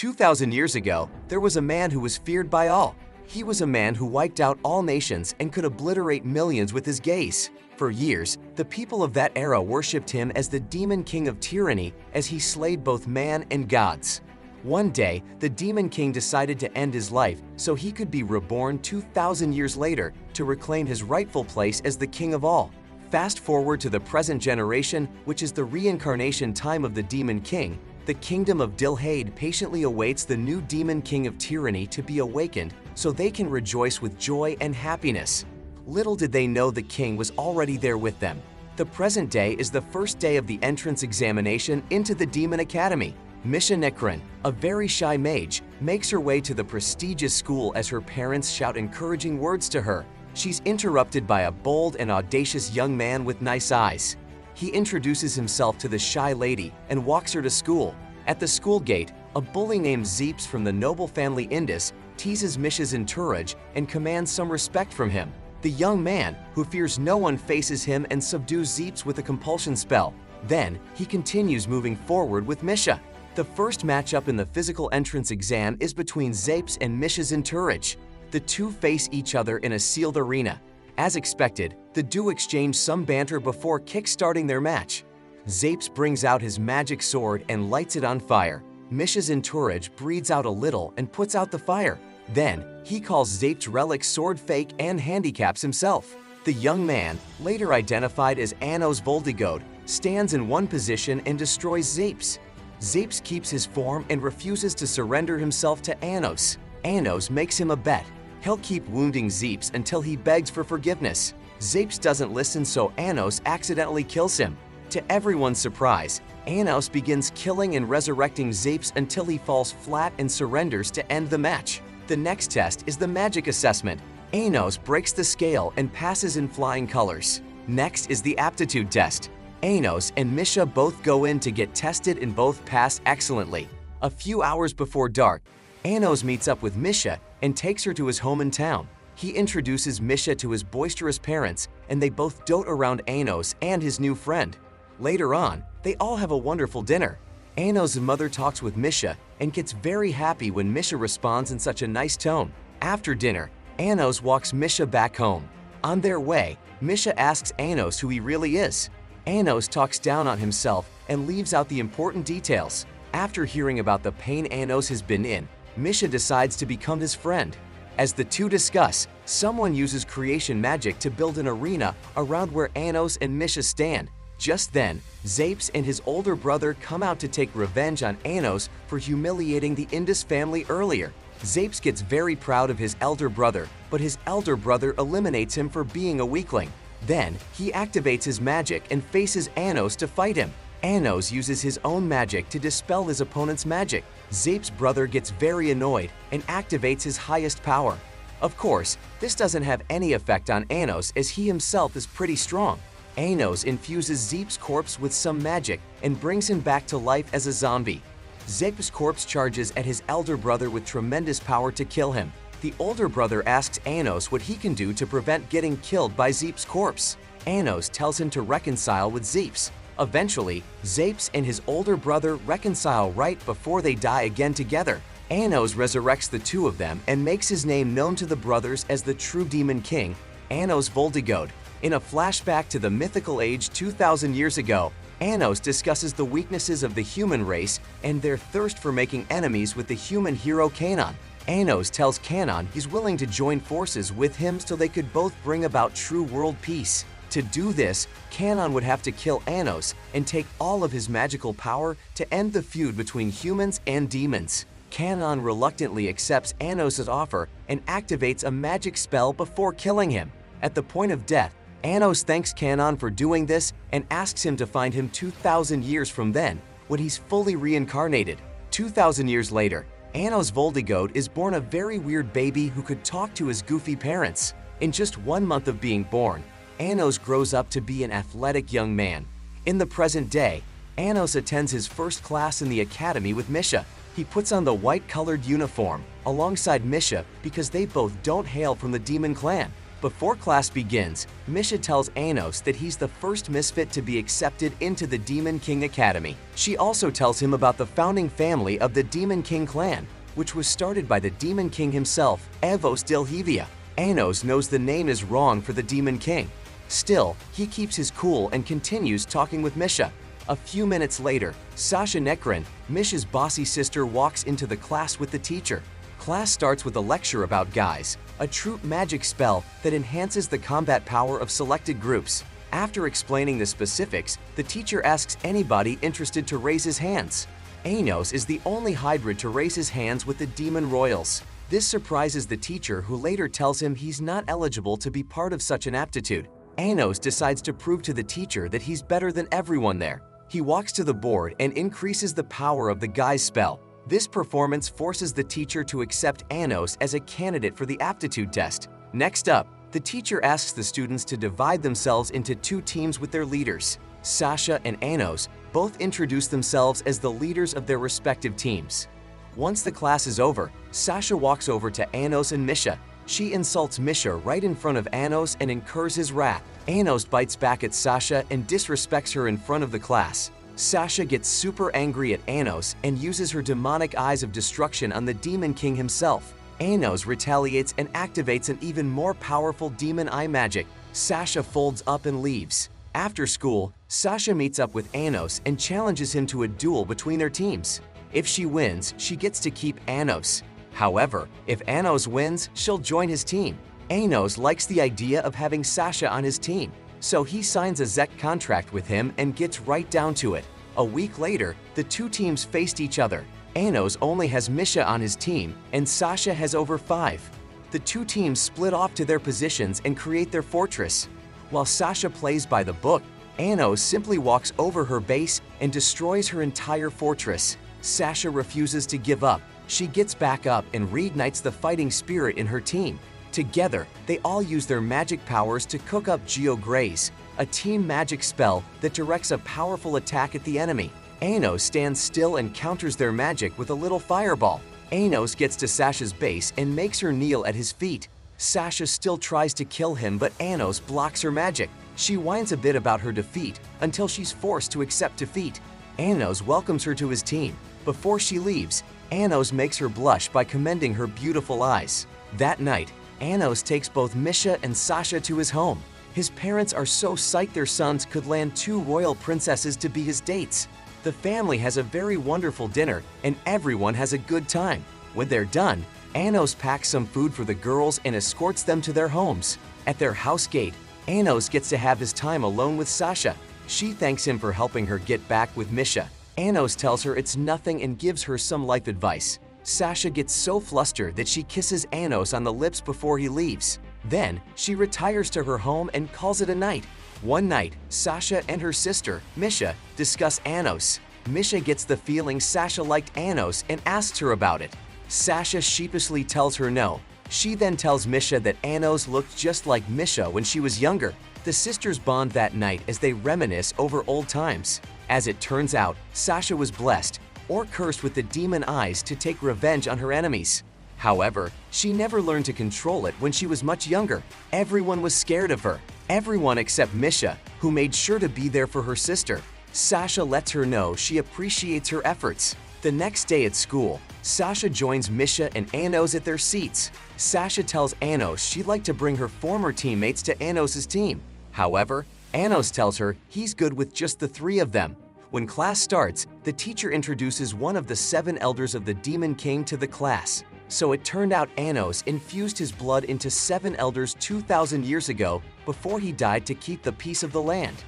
2,000 years ago, there was a man who was feared by all. He was a man who wiped out all nations and could obliterate millions with his gaze. For years, the people of that era worshipped him as the demon king of tyranny as he slayed both man and gods. One day, the demon king decided to end his life so he could be reborn 2,000 years later to reclaim his rightful place as the king of all. Fast forward to the present generation, which is the reincarnation time of the demon king. The kingdom of Dilhade patiently awaits the new demon king of tyranny to be awakened so they can rejoice with joy and happiness. Little did they know the king was already there with them. The present day is the first day of the entrance examination into the Demon Academy. Misha Nekrin, a very shy mage, makes her way to the prestigious school as her parents shout encouraging words to her. She's interrupted by a bold and audacious young man with nice eyes. He introduces himself to the shy lady and walks her to school. At the school gate, a bully named Zeeps from the noble family Indus teases Misha's entourage and commands some respect from him. The young man, who fears no one, faces him and subdues Zeeps with a compulsion spell. Then, he continues moving forward with Misha. The first matchup in the physical entrance exam is between Zeeps and Misha's entourage. The two face each other in a sealed arena. As expected, the duo exchange some banter before kick-starting their match. Zeeps brings out his magic sword and lights it on fire. Misha's entourage breathes out a little and puts out the fire. Then, he calls Zeeps' relic sword fake and handicaps himself. The young man, later identified as Anos Voldigode, stands in one position and destroys Zeeps. Zeeps keeps his form and refuses to surrender himself to Anos. Anos makes him a bet. He'll keep wounding Zeeps until he begs for forgiveness. Zeeps doesn't listen, so Anos accidentally kills him. To everyone's surprise, Anos begins killing and resurrecting Zeeps until he falls flat and surrenders to end the match. The next test is the magic assessment. Anos breaks the scale and passes in flying colors. Next is the aptitude test. Anos and Misha both go in to get tested and both pass excellently. A few hours before dark, Anos meets up with Misha and takes her to his home in town. He introduces Misha to his boisterous parents, and they both dote around Anos and his new friend. Later on, they all have a wonderful dinner. Anos' mother talks with Misha and gets very happy when Misha responds in such a nice tone. After dinner, Anos walks Misha back home. On their way, Misha asks Anos who he really is. Anos talks down on himself and leaves out the important details. After hearing about the pain Anos has been in, Misha decides to become his friend. As the two discuss, someone uses creation magic to build an arena around where Anos and Misha stand. Just then, Zeeps and his older brother come out to take revenge on Anos for humiliating the Indus family earlier. Zeeps gets very proud of his elder brother, but his elder brother eliminates him for being a weakling. Then, he activates his magic and faces Anos to fight him. Anos uses his own magic to dispel his opponent's magic. Zeeps' brother gets very annoyed and activates his highest power. Of course, this doesn't have any effect on Anos as he himself is pretty strong. Anos infuses Zeeps' corpse with some magic and brings him back to life as a zombie. Zeeps' corpse charges at his elder brother with tremendous power to kill him. The older brother asks Anos what he can do to prevent getting killed by Zeeps' corpse. Anos tells him to reconcile with Zeeps. Eventually, Zeeps and his older brother reconcile right before they die again together. Anos resurrects the two of them and makes his name known to the brothers as the true demon king, Anos Voldigode. In a flashback to the mythical age 2,000 years ago, Anos discusses the weaknesses of the human race and their thirst for making enemies with the human hero Kanon. Anos tells Kanon he's willing to join forces with him so they could both bring about true world peace. To do this, Kanon would have to kill Anos and take all of his magical power to end the feud between humans and demons. Kanon reluctantly accepts Anos' offer and activates a magic spell before killing him. At the point of death, Anos thanks Kanon for doing this and asks him to find him 2,000 years from then, when he's fully reincarnated. 2,000 years later, Anos Voldigode is born a very weird baby who could talk to his goofy parents. In just 1 month of being born, Anos grows up to be an athletic young man. In the present day, Anos attends his first class in the academy with Misha. He puts on the white-colored uniform alongside Misha because they both don't hail from the demon clan. Before class begins, Misha tells Anos that he's the first misfit to be accepted into the Demon King Academy. She also tells him about the founding family of the Demon King clan, which was started by the Demon King himself, Evos Delhevia. Anos knows the name is wrong for the Demon King. Still, he keeps his cool and continues talking with Misha. A few minutes later, Sasha Nekrin, Misha's bossy sister, walks into the class with the teacher. Class starts with a lecture about Guise, a troop magic spell that enhances the combat power of selected groups. After explaining the specifics, the teacher asks anybody interested to raise his hands. Anos is the only hybrid to raise his hands with the Demon Royals. This surprises the teacher, who later tells him he's not eligible to be part of such an aptitude. Anos decides to prove to the teacher that he's better than everyone there. He walks to the board and increases the power of the Guise spell. This performance forces the teacher to accept Anos as a candidate for the aptitude test. Next up, the teacher asks the students to divide themselves into two teams with their leaders. Sasha and Anos both introduce themselves as the leaders of their respective teams. Once the class is over, Sasha walks over to Anos and Misha. She insults Misha right in front of Anos and incurs his wrath. Anos bites back at Sasha and disrespects her in front of the class. Sasha gets super angry at Anos and uses her demonic eyes of destruction on the Demon King himself. Anos retaliates and activates an even more powerful demon eye magic. Sasha folds up and leaves. After school, Sasha meets up with Anos and challenges him to a duel between their teams. If she wins, she gets to keep Anos. However, if Anos wins, she'll join his team. Anos likes the idea of having Sasha on his team, so he signs a Zek contract with him and gets right down to it. A week later, the two teams faced each other. Anos only has Misha on his team, and Sasha has over 5. The two teams split off to their positions and create their fortress. While Sasha plays by the book, Anos simply walks over her base and destroys her entire fortress. Sasha refuses to give up. She gets back up and reignites the fighting spirit in her team. Together, they all use their magic powers to cook up Geo Graze, a team magic spell that directs a powerful attack at the enemy. Anos stands still and counters their magic with a little fireball. Anos gets to Sasha's base and makes her kneel at his feet. Sasha still tries to kill him, but Anos blocks her magic. She whines a bit about her defeat until she's forced to accept defeat. Anos welcomes her to his team. Before she leaves, Anos makes her blush by commending her beautiful eyes. That night, Anos takes both Misha and Sasha to his home. His parents are so psyched their sons could land 2 royal princesses to be his dates. The family has a very wonderful dinner, and everyone has a good time. When they're done, Anos packs some food for the girls and escorts them to their homes. At their house gate, Anos gets to have his time alone with Sasha. She thanks him for helping her get back with Misha. Anos tells her it's nothing and gives her some life advice. Sasha gets so flustered that she kisses Anos on the lips before he leaves. Then, she retires to her home and calls it a night. One night, Sasha and her sister, Misha, discuss Anos. Misha gets the feeling Sasha liked Anos and asks her about it. Sasha sheepishly tells her no. She then tells Misha that Anos looked just like Misha when she was younger. The sisters bond that night as they reminisce over old times. As it turns out, Sasha was blessed or cursed with the demon eyes to take revenge on her enemies. However, she never learned to control it when she was much younger. Everyone was scared of her. Everyone except Misha, who made sure to be there for her sister. Sasha lets her know she appreciates her efforts. The next day at school, Sasha joins Misha and Anos at their seats. Sasha tells Anos she'd like to bring her former teammates to Anos' team. However, Anos tells her he's good with just the 3 of them. When class starts, the teacher introduces one of the 7 elders of the Demon King to the class. So it turned out Anos infused his blood into 7 elders 2,000 years ago before he died to keep the peace of the land.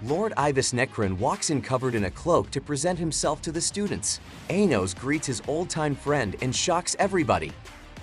Lord Ibis Nekrin walks in covered in a cloak to present himself to the students. Anos greets his old-time friend and shocks everybody.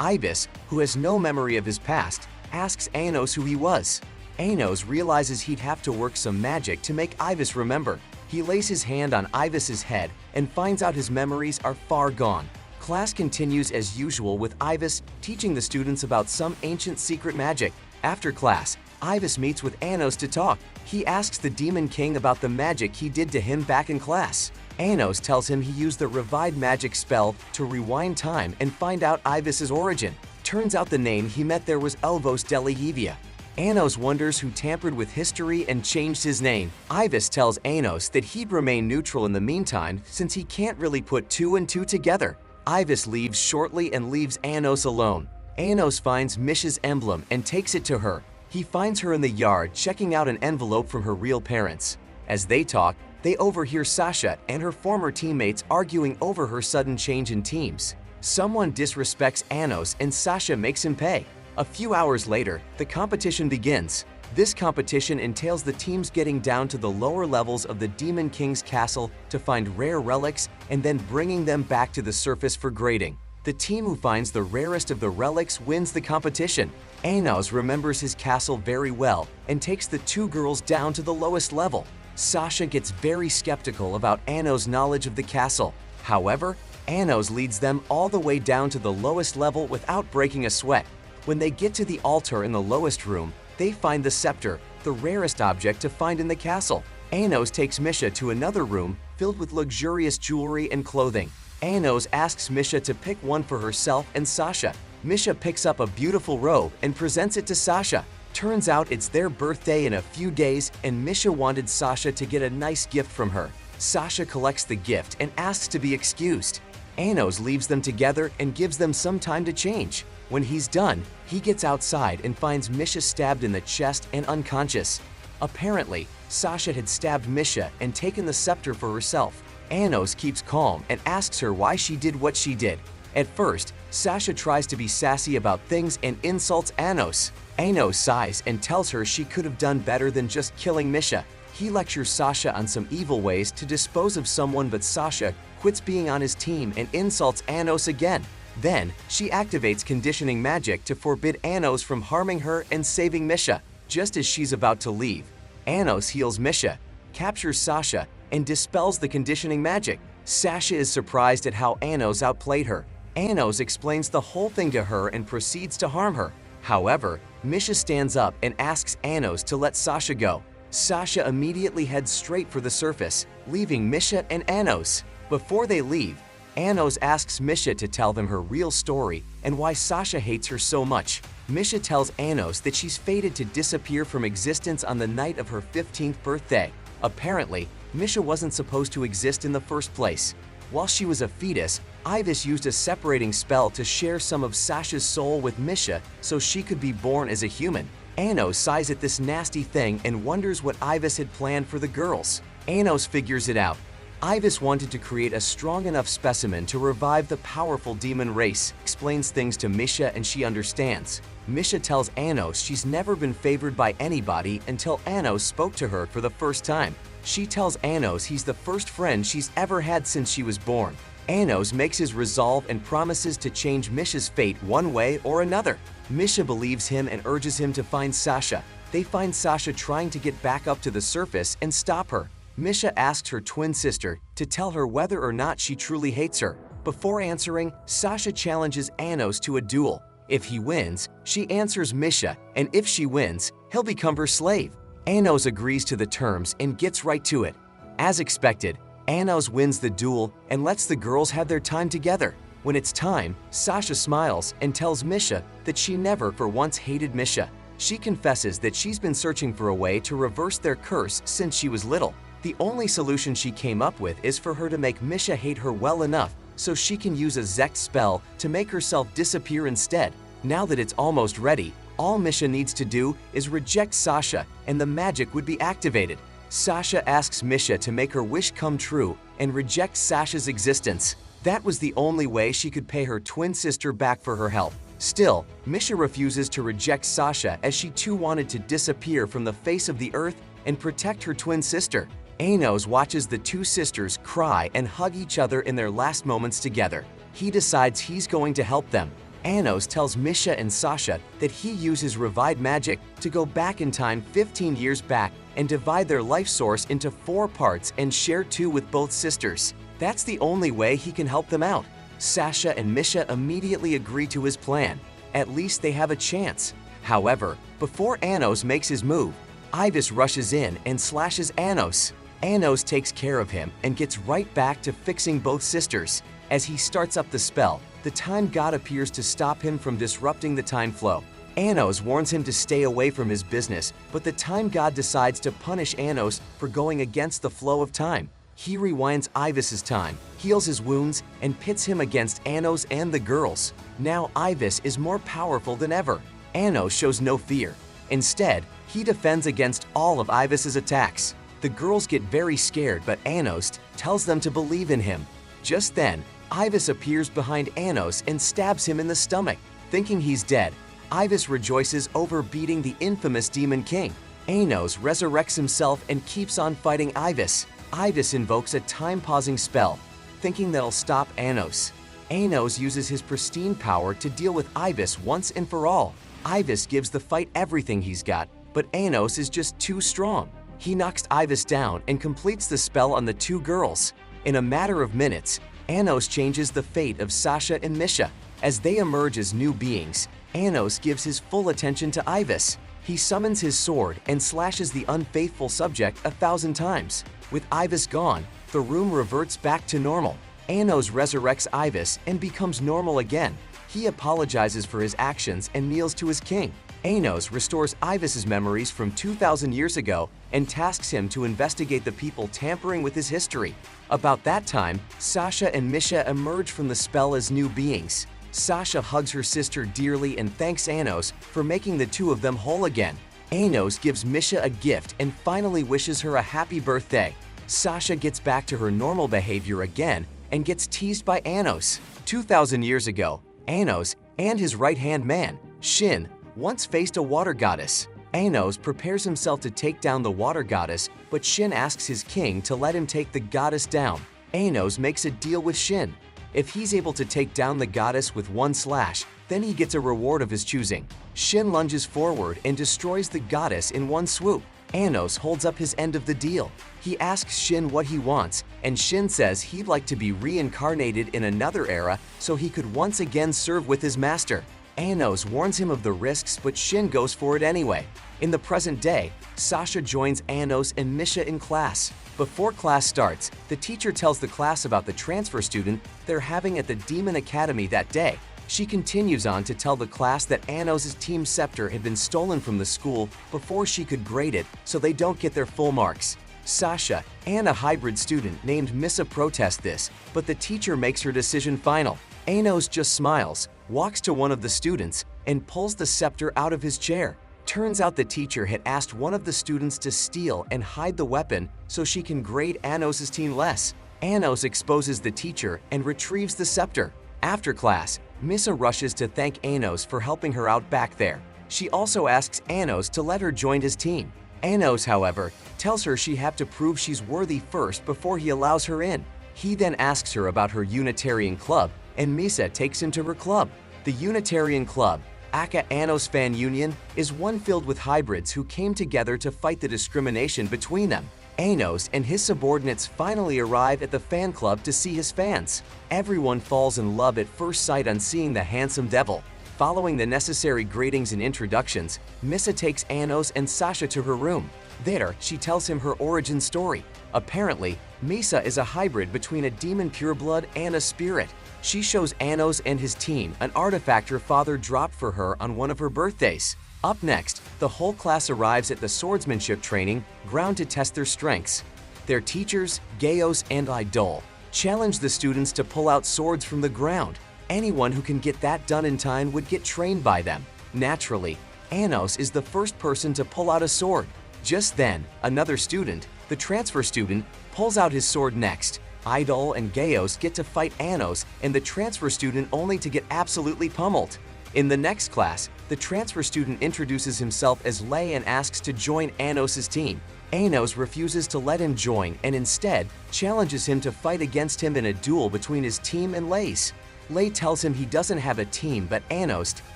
Ibis, who has no memory of his past, asks Anos who he was. Anos realizes he'd have to work some magic to make Ibis remember. He lays his hand on Ibis's head and finds out his memories are far gone. Class continues as usual with Ibis teaching the students about some ancient secret magic. After class, Ibis meets with Anos to talk. He asks the Demon King about the magic he did to him back in class. Anos tells him he used the Revive magic spell to rewind time and find out Ibis's origin. Turns out the name he met there was Elvos Delihevia. Anos wonders who tampered with history and changed his name. Ivis tells Anos that he'd remain neutral in the meantime since he can't really put two and two together. Ivis leaves shortly and leaves Anos alone. Anos finds Misha's emblem and takes it to her. He finds her in the yard checking out an envelope from her real parents. As they talk, they overhear Sasha and her former teammates arguing over her sudden change in teams. Someone disrespects Anos and Sasha makes him pay. A few hours later, the competition begins. This competition entails the teams getting down to the lower levels of the Demon King's castle to find rare relics and then bringing them back to the surface for grading. The team who finds the rarest of the relics wins the competition. Anos remembers his castle very well and takes the two girls down to the lowest level. Sasha gets very skeptical about Anos' knowledge of the castle. However, Anos leads them all the way down to the lowest level without breaking a sweat. When they get to the altar in the lowest room, they find the scepter, the rarest object to find in the castle. Anos takes Misha to another room filled with luxurious jewelry and clothing. Anos asks Misha to pick one for herself and Sasha. Misha picks up a beautiful robe and presents it to Sasha. Turns out it's their birthday in a few days and Misha wanted Sasha to get a nice gift from her. Sasha collects the gift and asks to be excused. Anos leaves them together and gives them some time to change. When he's done, he gets outside and finds Misha stabbed in the chest and unconscious. Apparently, Sasha had stabbed Misha and taken the scepter for herself. Anos keeps calm and asks her why she did what she did. At first, Sasha tries to be sassy about things and insults Anos. Anos sighs and tells her she could have done better than just killing Misha. He lectures Sasha on some evil ways to dispose of someone, but Sasha quits being on his team and insults Anos again. Then, she activates conditioning magic to forbid Anos from harming her and saving Misha. Just as she's about to leave, Anos heals Misha, captures Sasha, and dispels the conditioning magic. Sasha is surprised at how Anos outplayed her. Anos explains the whole thing to her and proceeds to harm her. However, Misha stands up and asks Anos to let Sasha go. Sasha immediately heads straight for the surface, leaving Misha and Anos. Before they leave, Anos asks Misha to tell them her real story and why Sasha hates her so much. Misha tells Anos that she's fated to disappear from existence on the night of her 15th birthday. Apparently, Misha wasn't supposed to exist in the first place. While she was a fetus, Ivis used a separating spell to share some of Sasha's soul with Misha so she could be born as a human. Anos sighs at this nasty thing and wonders what Ivis had planned for the girls. Anos figures it out. Ivis wanted to create a strong enough specimen to revive the powerful demon race, explains things to Misha and she understands. Misha tells Anos she's never been favored by anybody until Anos spoke to her for the first time. She tells Anos he's the first friend she's ever had since she was born. Anos makes his resolve and promises to change Misha's fate one way or another. Misha believes him and urges him to find Sasha. They find Sasha trying to get back up to the surface and stop her. Misha asks her twin sister to tell her whether or not she truly hates her. Before answering, Sasha challenges Anos to a duel. If he wins, she answers Misha, and if she wins, he'll become her slave. Anos agrees to the terms and gets right to it. As expected, Anos wins the duel and lets the girls have their time together. When it's time, Sasha smiles and tells Misha that she never for once hated Misha. She confesses that she's been searching for a way to reverse their curse since she was little. The only solution she came up with is for her to make Misha hate her well enough so she can use a Zect spell to make herself disappear instead. Now that it's almost ready, all Misha needs to do is reject Sasha and the magic would be activated. Sasha asks Misha to make her wish come true and reject Sasha's existence. That was the only way she could pay her twin sister back for her help. Still, Misha refuses to reject Sasha as she too wanted to disappear from the face of the earth and protect her twin sister. Anos watches the two sisters cry and hug each other in their last moments together. He decides he's going to help them. Anos tells Misha and Sasha that he uses revived magic to go back in time 15 years back and divide their life source into 4 parts and share 2 with both sisters. That's the only way he can help them out. Sasha and Misha immediately agree to his plan. At least they have a chance. However, before Anos makes his move, Ivis rushes in and slashes Anos. Anos takes care of him and gets right back to fixing both sisters. As he starts up the spell, the time god appears to stop him from disrupting the time flow. Anos warns him to stay away from his business, but the time god decides to punish Anos for going against the flow of time. He rewinds Ivis's time, heals his wounds, and pits him against Anos and the girls. Now Ivis is more powerful than ever. Anos shows no fear. Instead, he defends against all of Ivis's attacks. The girls get very scared, but Anos tells them to believe in him. Just then, Ivis appears behind Anos and stabs him in the stomach. Thinking he's dead, Ivis rejoices over beating the infamous Demon King. Anos resurrects himself and keeps on fighting Ivis. Ivis invokes a time-pausing spell, thinking that'll stop Anos. Anos uses his pristine power to deal with Ivis once and for all. Ivis gives the fight everything he's got, but Anos is just too strong. He knocks Ivis down and completes the spell on the two girls. In a matter of minutes, Anos changes the fate of Sasha and Misha. As they emerge as new beings, Anos gives his full attention to Ivis. He summons his sword and slashes the unfaithful subject 1,000 times. With Ivis gone, the room reverts back to normal. Anos resurrects Ivis and becomes normal again. He apologizes for his actions and kneels to his king. Anos restores Ivis's memories from 2,000 years ago and tasks him to investigate the people tampering with his history. About that time, Sasha and Misha emerge from the spell as new beings. Sasha hugs her sister dearly and thanks Anos for making the two of them whole again. Anos gives Misha a gift and finally wishes her a happy birthday. Sasha gets back to her normal behavior again and gets teased by Anos. 2,000 years ago, Anos and his right-hand man, Shin, once faced a water goddess. Anos prepares himself to take down the water goddess, but Shin asks his king to let him take the goddess down. Anos makes a deal with Shin. If he's able to take down the goddess with one slash, then he gets a reward of his choosing. Shin lunges forward and destroys the goddess in one swoop. Anos holds up his end of the deal. He asks Shin what he wants, and Shin says he'd like to be reincarnated in another era so he could once again serve with his master. Anos warns him of the risks, but Shin goes for it anyway. In the present day, Sasha joins Anos and Misha in class. Before class starts, the teacher tells the class about the transfer student they're having at the Demon Academy that day. She continues on to tell the class that Anos' team scepter had been stolen from the school before she could grade it, so they don't get their full marks. Sasha and a hybrid student named Missa protest this, but the teacher makes her decision final. Anos just smiles, walks to one of the students, and pulls the scepter out of his chair. Turns out the teacher had asked one of the students to steal and hide the weapon so she can grade Anos' team less. Anos exposes the teacher and retrieves the scepter. After class, Missa rushes to thank Anos for helping her out back there. She also asks Anos to let her join his team. Anos, however, tells her she had to prove she's worthy first before he allows her in. He then asks her about her Unitarian club, and Missa takes him to her club. The Unitarian Club, aka Anos Fan Union, is one filled with hybrids who came together to fight the discrimination between them. Anos and his subordinates finally arrive at the fan club to see his fans. Everyone falls in love at first sight on seeing the handsome devil. Following the necessary greetings and introductions, Missa takes Anos and Sasha to her room. There, she tells him her origin story. Apparently, Missa is a hybrid between a demon pureblood and a spirit. She shows Anos and his team an artifact her father dropped for her on one of her birthdays. Up next, the whole class arrives at the swordsmanship training ground to test their strengths. Their teachers, Gaios and Idol, challenge the students to pull out swords from the ground. Anyone who can get that done in time would get trained by them. Naturally, Anos is the first person to pull out a sword. Just then, another student, the transfer student, pulls out his sword next. Idol and Gaios get to fight Anos and the transfer student only to get absolutely pummeled. In the next class, the transfer student introduces himself as Lei and asks to join Anos' team. Anos refuses to let him join and instead challenges him to fight against him in a duel between his team and Lei's. Lei tells him he doesn't have a team, but Anos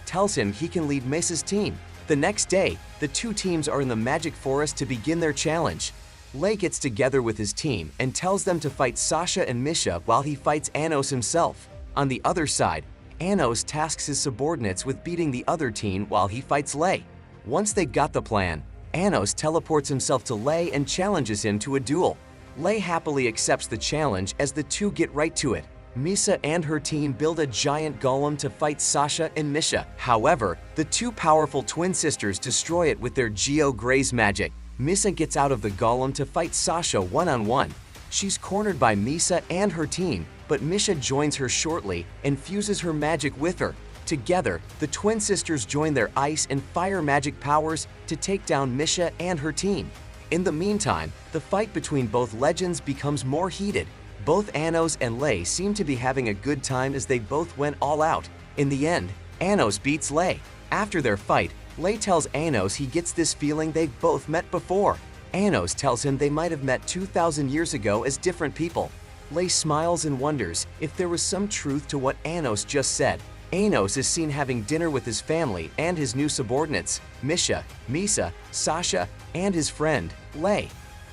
tells him he can lead Mesa's team. The next day, the two teams are in the Magic Forest to begin their challenge. Lei gets together with his team and tells them to fight Sasha and Misha while he fights Anos himself. On the other side, Anos tasks his subordinates with beating the other team while he fights Lei. Once they got the plan, Anos teleports himself to Lei and challenges him to a duel. Lei happily accepts the challenge as the two get right to it. Misa and her team build a giant golem to fight Sasha and Misha. However, the two powerful twin sisters destroy it with their Geo-Graze magic. Misa gets out of the golem to fight Sasha one-on-one. She's cornered by Misa and her team, but Misha joins her shortly and fuses her magic with her. Together, the twin sisters join their ice and fire magic powers to take down Misha and her team. In the meantime, the fight between both legends becomes more heated. Both Anos and Lei seem to be having a good time as they both went all out. In the end, Anos beats Lei. After their fight, Lei tells Anos he gets this feeling they've both met before. Anos tells him they might have met 2,000 years ago as different people. Lei smiles and wonders if there was some truth to what Anos just said. Anos is seen having dinner with his family and his new subordinates, Misha, Misa, Sasha, and his friend, Lei.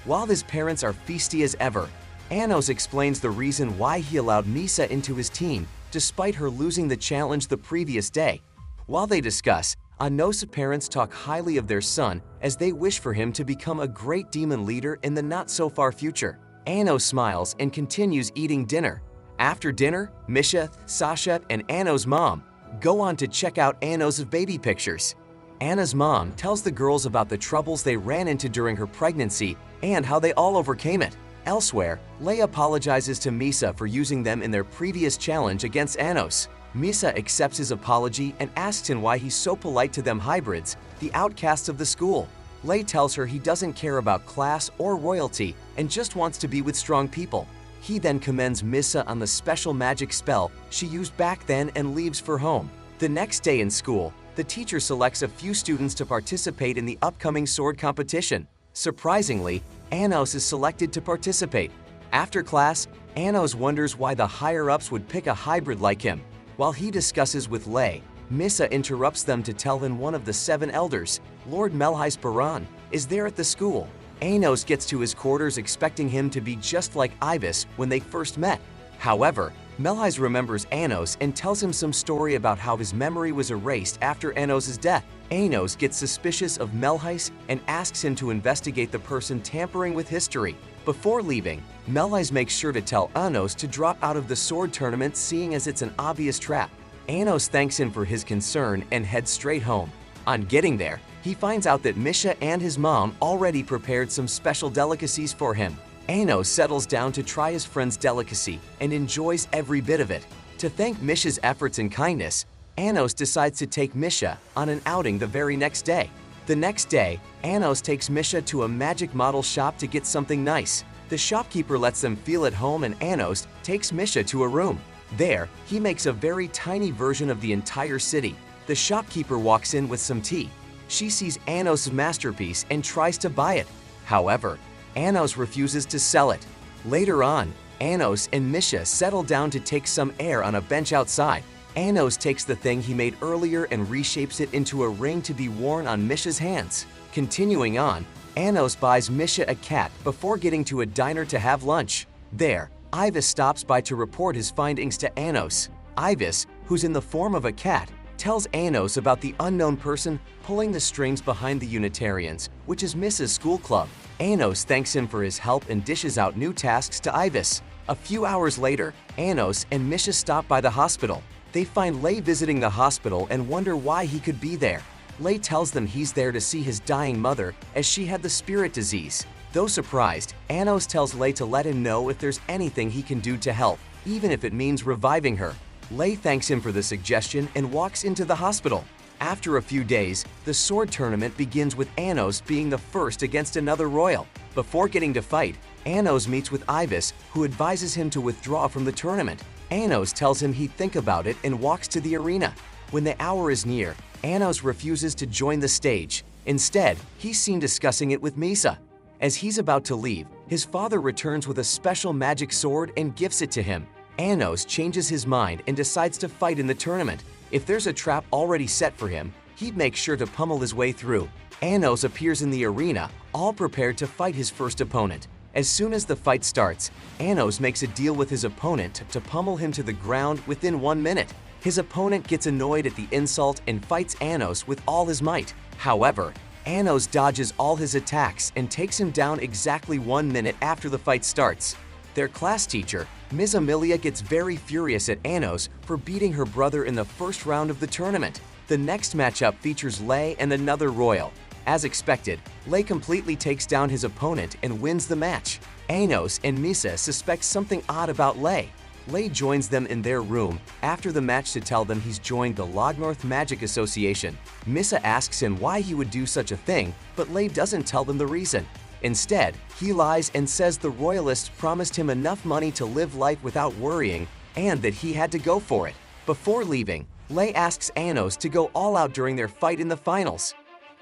While his parents are feisty as ever, Anos explains the reason why he allowed Misa into his team, despite her losing the challenge the previous day. While they discuss, Anos' parents talk highly of their son as they wish for him to become a great demon leader in the not-so-far future. Anos smiles and continues eating dinner. After dinner, Misha, Sasha, and Anos' mom go on to check out Anos' baby pictures. Anna's mom tells the girls about the troubles they ran into during her pregnancy and how they all overcame it. Elsewhere, Lei apologizes to Misa for using them in their previous challenge against Anos. Misa accepts his apology and asks him why he's so polite to them hybrids, the outcasts of the school. Lei tells her he doesn't care about class or royalty and just wants to be with strong people. He then commends Misa on the special magic spell she used back then and leaves for home. The next day in school, the teacher selects a few students to participate in the upcoming sword competition. Surprisingly, Anos is selected to participate. After class, Anos wonders why the higher-ups would pick a hybrid like him. While he discusses with Lei, Misa interrupts them to tell him one of the 7 elders, Lord Melhais Baran, is there at the school. Anos gets to his quarters expecting him to be just like Ibis when they first met. However, Melhais remembers Anos and tells him some story about how his memory was erased after Anos' death. Anos gets suspicious of Melhais and asks him to investigate the person tampering with history. Before leaving, Melhais makes sure to tell Anos to drop out of the sword tournament, seeing as it's an obvious trap. Anos thanks him for his concern and heads straight home. On getting there, he finds out that Misha and his mom already prepared some special delicacies for him. Anos settles down to try his friend's delicacy and enjoys every bit of it. To thank Misha's efforts and kindness, Anos decides to take Misha on an outing the very next day. The next day, Anos takes Misha to a magic model shop to get something nice. The shopkeeper lets them feel at home and Anos takes Misha to a room. There, he makes a very tiny version of the entire city. The shopkeeper walks in with some tea. She sees Anos' masterpiece and tries to buy it. However, Anos refuses to sell it. Later on, Anos and Misha settle down to take some air on a bench outside. Anos takes the thing he made earlier and reshapes it into a ring to be worn on Misha's hands. Continuing on, Anos buys Misha a cat before getting to a diner to have lunch. There, Ibis stops by to report his findings to Anos. Ibis, who's in the form of a cat, tells Anos about the unknown person pulling the strings behind the Unitarians, which is Mrs. School Club. Anos thanks him for his help and dishes out new tasks to Ibis. A few hours later, Anos and Misha stop by the hospital. They find Lei visiting the hospital and wonder why he could be there. Lei tells them he's there to see his dying mother as she had the spirit disease. Though surprised, Anos tells Lei to let him know if there's anything he can do to help, even if it means reviving her. Lei thanks him for the suggestion and walks into the hospital. After a few days, the sword tournament begins with Anos being the first against another royal. Before getting to fight, Anos meets with Ibis, who advises him to withdraw from the tournament. Anos tells him he'd think about it and walks to the arena. When the hour is near, Anos refuses to join the stage. Instead, he's seen discussing it with Misa. As he's about to leave, his father returns with a special magic sword and gifts it to him. Anos changes his mind and decides to fight in the tournament. If there's a trap already set for him, he'd make sure to pummel his way through. Anos appears in the arena, all prepared to fight his first opponent. As soon as the fight starts, Anos makes a deal with his opponent to pummel him to the ground within 1 minute. His opponent gets annoyed at the insult and fights Anos with all his might. However, Anos dodges all his attacks and takes him down exactly 1 minute after the fight starts. Their class teacher, Ms. Amelia, gets very furious at Anos for beating her brother in the first round of the tournament. The next matchup features Lei and another royal. As expected, Lei completely takes down his opponent and wins the match. Anos and Misa suspect something odd about Lei. Lei joins them in their room after the match to tell them he's joined the Lognorth Magic Association. Misa asks him why he would do such a thing, but Lei doesn't tell them the reason. Instead, he lies and says the royalists promised him enough money to live life without worrying and that he had to go for it. Before leaving, Lei asks Anos to go all out during their fight in the finals.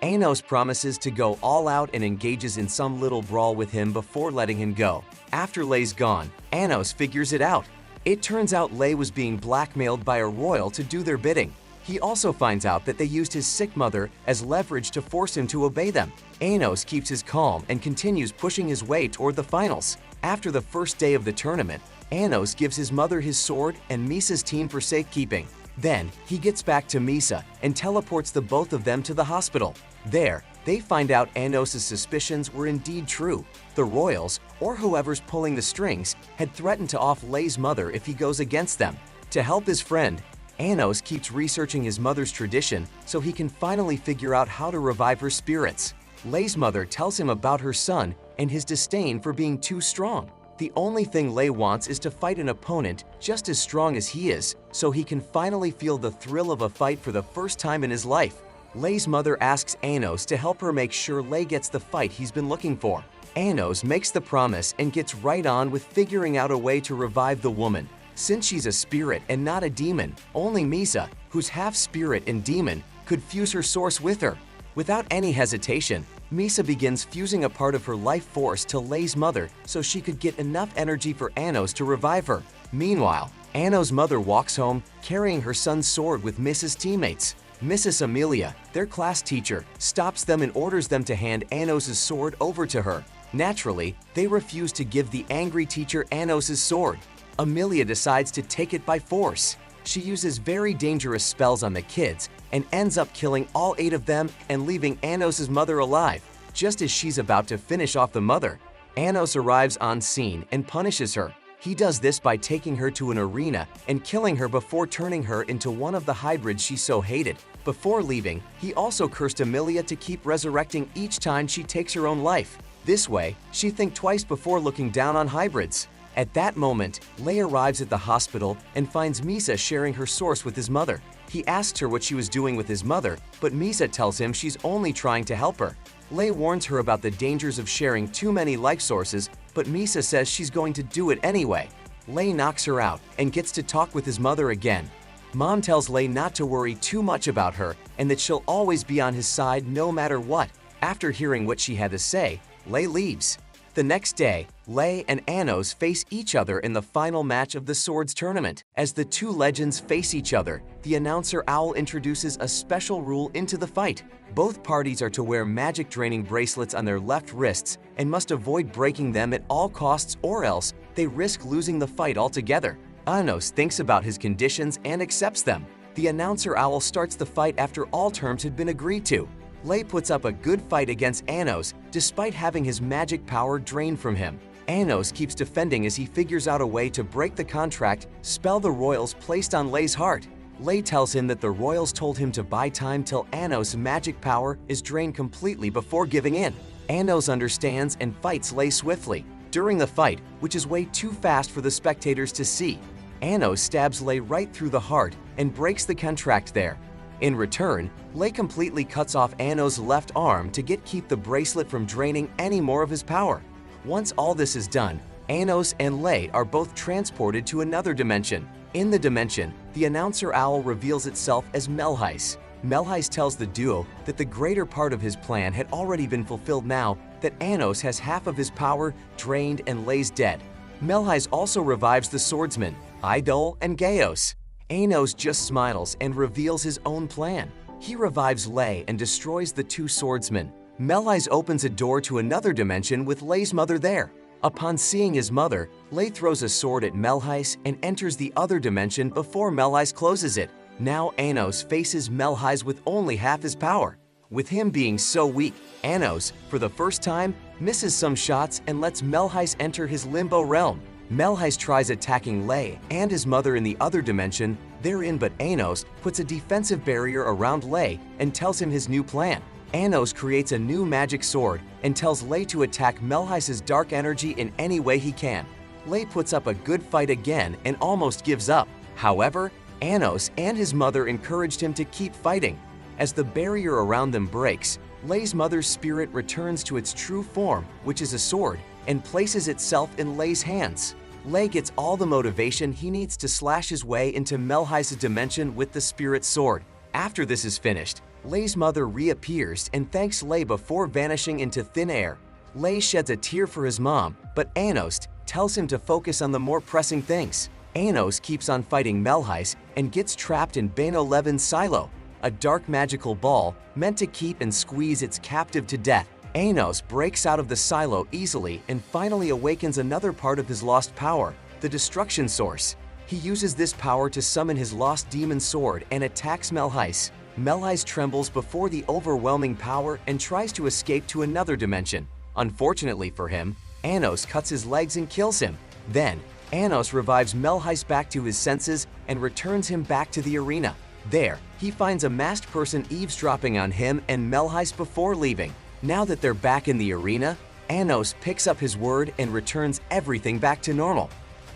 Anos promises to go all out and engages in some little brawl with him before letting him go. After Lei's gone, Anos figures it out. It turns out Lei was being blackmailed by a royal to do their bidding. He also finds out that they used his sick mother as leverage to force him to obey them. Anos keeps his calm and continues pushing his way toward the finals. After the first day of the tournament, Anos gives his mother his sword and Misa's team for safekeeping. Then, he gets back to Misa and teleports the both of them to the hospital. There, they find out Anos' suspicions were indeed true. The royals, or whoever's pulling the strings, had threatened to off Lei's mother if he goes against them. To help his friend, Anos keeps researching his mother's tradition so he can finally figure out how to revive her spirits. Lei's mother tells him about her son and his disdain for being too strong. The only thing Lei wants is to fight an opponent just as strong as he is, so he can finally feel the thrill of a fight for the first time in his life. Lei's mother asks Anos to help her make sure Lei gets the fight he's been looking for. Anos makes the promise and gets right on with figuring out a way to revive the woman. Since she's a spirit and not a demon, only Misa, who's half spirit and demon, could fuse her source with her. Without any hesitation, Misa begins fusing a part of her life force to Lei's mother so she could get enough energy for Anos to revive her. Meanwhile, Anos' mother walks home carrying her son's sword with Mrs. teammates. Mrs. Amelia, their class teacher, stops them and orders them to hand Anos' sword over to her. Naturally, they refuse to give the angry teacher Anos' sword. Amelia decides to take it by force. She uses very dangerous spells on the kids and ends up killing all 8 of them and leaving Anos' mother alive. Just as she's about to finish off the mother, Anos arrives on scene and punishes her. He does this by taking her to an arena and killing her before turning her into one of the hybrids she so hated. Before leaving, he also cursed Amelia to keep resurrecting each time she takes her own life. This way, she thinks twice before looking down on hybrids. At that moment, Lei arrives at the hospital and finds Misa sharing her source with his mother. He asks her what she was doing with his mother, but Misa tells him she's only trying to help her. Lei warns her about the dangers of sharing too many life sources, but Misa says she's going to do it anyway. Lei knocks her out and gets to talk with his mother again. Mom tells Lei not to worry too much about her and that she'll always be on his side no matter what. After hearing what she had to say, Lei leaves. The next day, Lei and Anos face each other in the final match of the Swords Tournament. As the two legends face each other, the announcer Owl introduces a special rule into the fight. Both parties are to wear magic-draining bracelets on their left wrists and must avoid breaking them at all costs, or else they risk losing the fight altogether. Anos thinks about his conditions and accepts them. The announcer Owl starts the fight after all terms had been agreed to. Lei puts up a good fight against Anos despite having his magic power drained from him. Anos keeps defending as he figures out a way to break the contract spell the royals placed on Lei's heart. Lei tells him that the royals told him to buy time till Anos' magic power is drained completely before giving in. Anos understands and fights Lei swiftly. During the fight, which is way too fast for the spectators to see, Anos stabs Lei right through the heart and breaks the contract there. In return, Lei completely cuts off Anos' left arm to keep the bracelet from draining any more of his power. Once all this is done, Anos and Lei are both transported to another dimension. In the dimension, the announcer Owl reveals itself as Melheis. Melheis tells the duo that the greater part of his plan had already been fulfilled now that Anos has half of his power drained and Lei's dead. Melheis also revives the swordsmen, Idol and Gaios. Anos just smiles and reveals his own plan. He revives Lei and destroys the two swordsmen. Melheis opens a door to another dimension with Lei's mother there. Upon seeing his mother, Lei throws a sword at Melheis and enters the other dimension before Melheis closes it. Now Anos faces Melheis with only half his power. With him being so weak, Anos, for the first time, misses some shots and lets Melheis enter his limbo realm. Melheis tries attacking Lei and his mother in the other dimension therein, but Anos puts a defensive barrier around Lei and tells him his new plan. Anos creates a new magic sword and tells Lei to attack Melheis' dark energy in any way he can. Lei puts up a good fight again and almost gives up. However, Anos and his mother encouraged him to keep fighting. As the barrier around them breaks, Lei's mother's spirit returns to its true form, which is a sword, and places itself in Lei's hands. Lei gets all the motivation he needs to slash his way into Melheis' dimension with the spirit sword. After this is finished, Lei's mother reappears and thanks Lei before vanishing into thin air. Lei sheds a tear for his mom, but Anos tells him to focus on the more pressing things. Anos keeps on fighting Melheis and gets trapped in Bano Levin's silo, a dark magical ball meant to keep and squeeze its captive to death. Anos breaks out of the silo easily and finally awakens another part of his lost power, the destruction source. He uses this power to summon his lost demon sword and attacks Melheis. Melheis trembles before the overwhelming power and tries to escape to another dimension. Unfortunately for him, Anos cuts his legs and kills him. Then, Anos revives Melheis back to his senses and returns him back to the arena. There, he finds a masked person eavesdropping on him and Melheis before leaving. Now that they're back in the arena, Anos picks up his word and returns everything back to normal.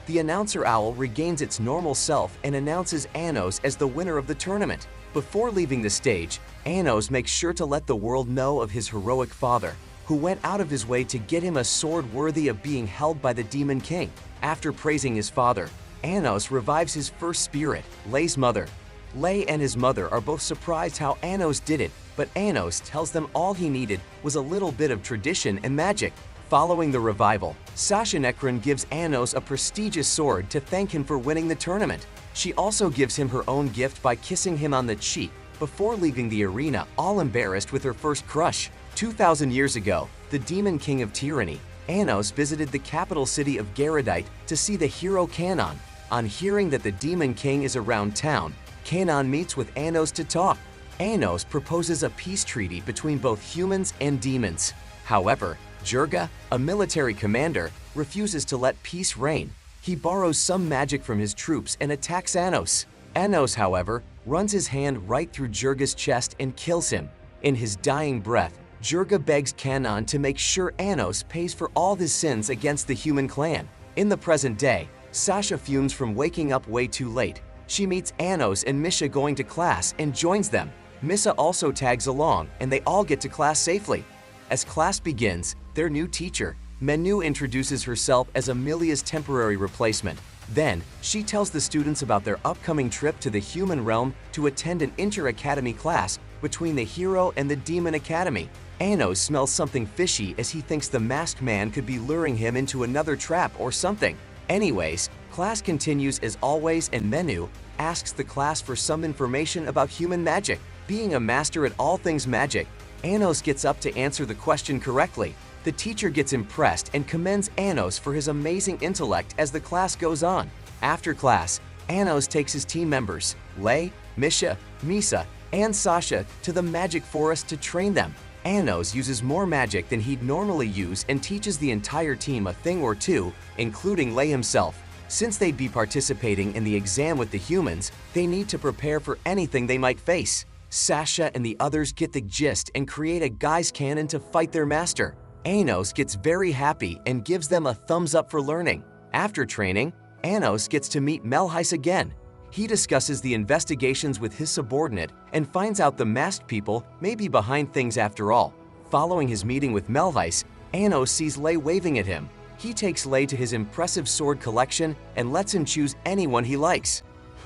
The announcer owl regains its normal self and announces Anos as the winner of the tournament. Before leaving the stage, Anos makes sure to let the world know of his heroic father, who went out of his way to get him a sword worthy of being held by the Demon King. After praising his father, Anos revives his first spirit, Lei's mother. Lei and his mother are both surprised how Anos did it, but Anos tells them all he needed was a little bit of tradition and magic. Following the revival, Sasha Nekron gives Anos a prestigious sword to thank him for winning the tournament. She also gives him her own gift by kissing him on the cheek before leaving the arena, all embarrassed with her first crush. 2,000 years ago, the Demon King of Tyranny, Anos visited the capital city of Garadite to see the hero Kanon. On hearing that the Demon King is around town, Kanon meets with Anos to talk. Anos proposes a peace treaty between both humans and demons. However, Jurga, a military commander, refuses to let peace reign. He borrows some magic from his troops and attacks Anos. Anos, however, runs his hand right through Jurga's chest and kills him. In his dying breath, Jurga begs Kanon to make sure Anos pays for all his sins against the human clan. In the present day, Sasha fumes from waking up way too late. She meets Anos and Misha going to class and joins them. Misha also tags along and they all get to class safely. As class begins, their new teacher, Menu, introduces herself as Amelia's temporary replacement. Then, she tells the students about their upcoming trip to the human realm to attend an inter-academy class between the hero and the demon academy. Anos smells something fishy as he thinks the masked man could be luring him into another trap or something. Anyways, class continues as always and Menu asks the class for some information about human magic. Being a master at all things magic, Anos gets up to answer the question correctly. The teacher gets impressed and commends Anos for his amazing intellect as the class goes on. After class, Anos takes his team members, Lei, Misha, Misa, and Sasha, to the magic forest to train them. Anos uses more magic than he'd normally use and teaches the entire team a thing or two, including Lei himself. Since they'd be participating in the exam with the humans, they need to prepare for anything they might face. Sasha and the others get the gist and create a guy's cannon to fight their master. Anos gets very happy and gives them a thumbs up for learning. After training, Anos gets to meet Melheis again. He discusses the investigations with his subordinate and finds out the masked people may be behind things after all. Following his meeting with Melheis, Anos sees Lei waving at him. He takes Lei to his impressive sword collection and lets him choose anyone he likes.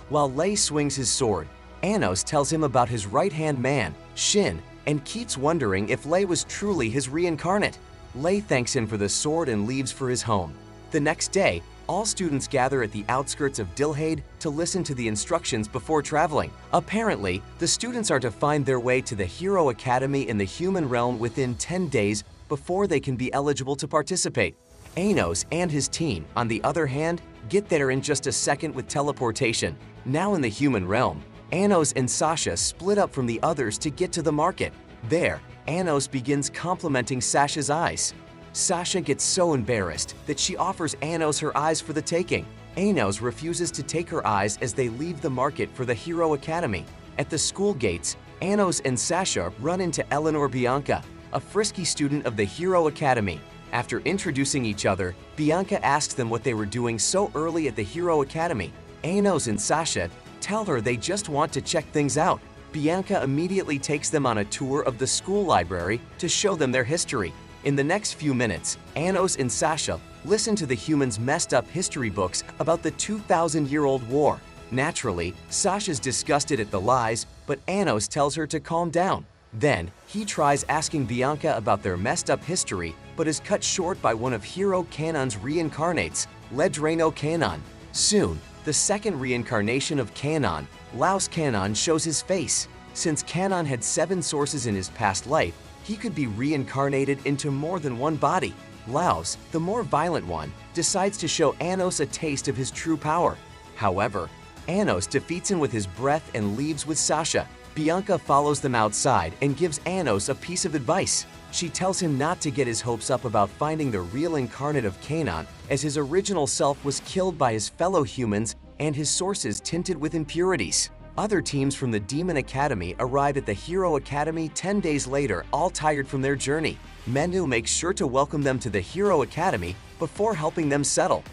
While Lei swings his sword, Anos tells him about his right-hand man, Shin, and keeps wondering if Lei was truly his reincarnate. Lei thanks him for the sword and leaves for his home. The next day, all students gather at the outskirts of Dilhade to listen to the instructions before traveling. Apparently, the students are to find their way to the Hero Academy in the human realm within 10 days before they can be eligible to participate. Anos and his team, on the other hand, get there in just a second with teleportation. Now in the human realm, Anos and Sasha split up from the others to get to the market. There, Anos begins complimenting Sasha's eyes. Sasha gets so embarrassed that she offers Anos her eyes for the taking. Anos refuses to take her eyes as they leave the market for the Hero Academy. At the school gates, Anos and Sasha run into Eleanor Bianca, a frisky student of the Hero Academy. After introducing each other, Bianca asks them what they were doing so early at the Hero Academy. Anos and Sasha tell her they just want to check things out. Bianca immediately takes them on a tour of the school library to show them their history. In the next few minutes, Anos and Sasha listen to the humans' messed up history books about the 2,000-year-old war. Naturally, Sasha's disgusted at the lies, but Anos tells her to calm down. Then, he tries asking Bianca about their messed up history, but is cut short by one of Hero Canon's reincarnates, Ledreno Canon. Soon, the second reincarnation of Canon, Laos Canon, shows his face. Since Canon had 7 sources in his past life, he could be reincarnated into more than one body. Laos, the more violent one, decides to show Anos a taste of his true power. However, Anos defeats him with his breath and leaves with Sasha. Bianca follows them outside and gives Anos a piece of advice. She tells him not to get his hopes up about finding the real incarnate of Canon, as his original self was killed by his fellow humans and his sources tinted with impurities. Other teams from the Demon Academy arrive at the Hero Academy 10 days later, all tired from their journey. Menu makes sure to welcome them to the Hero Academy before helping them settle.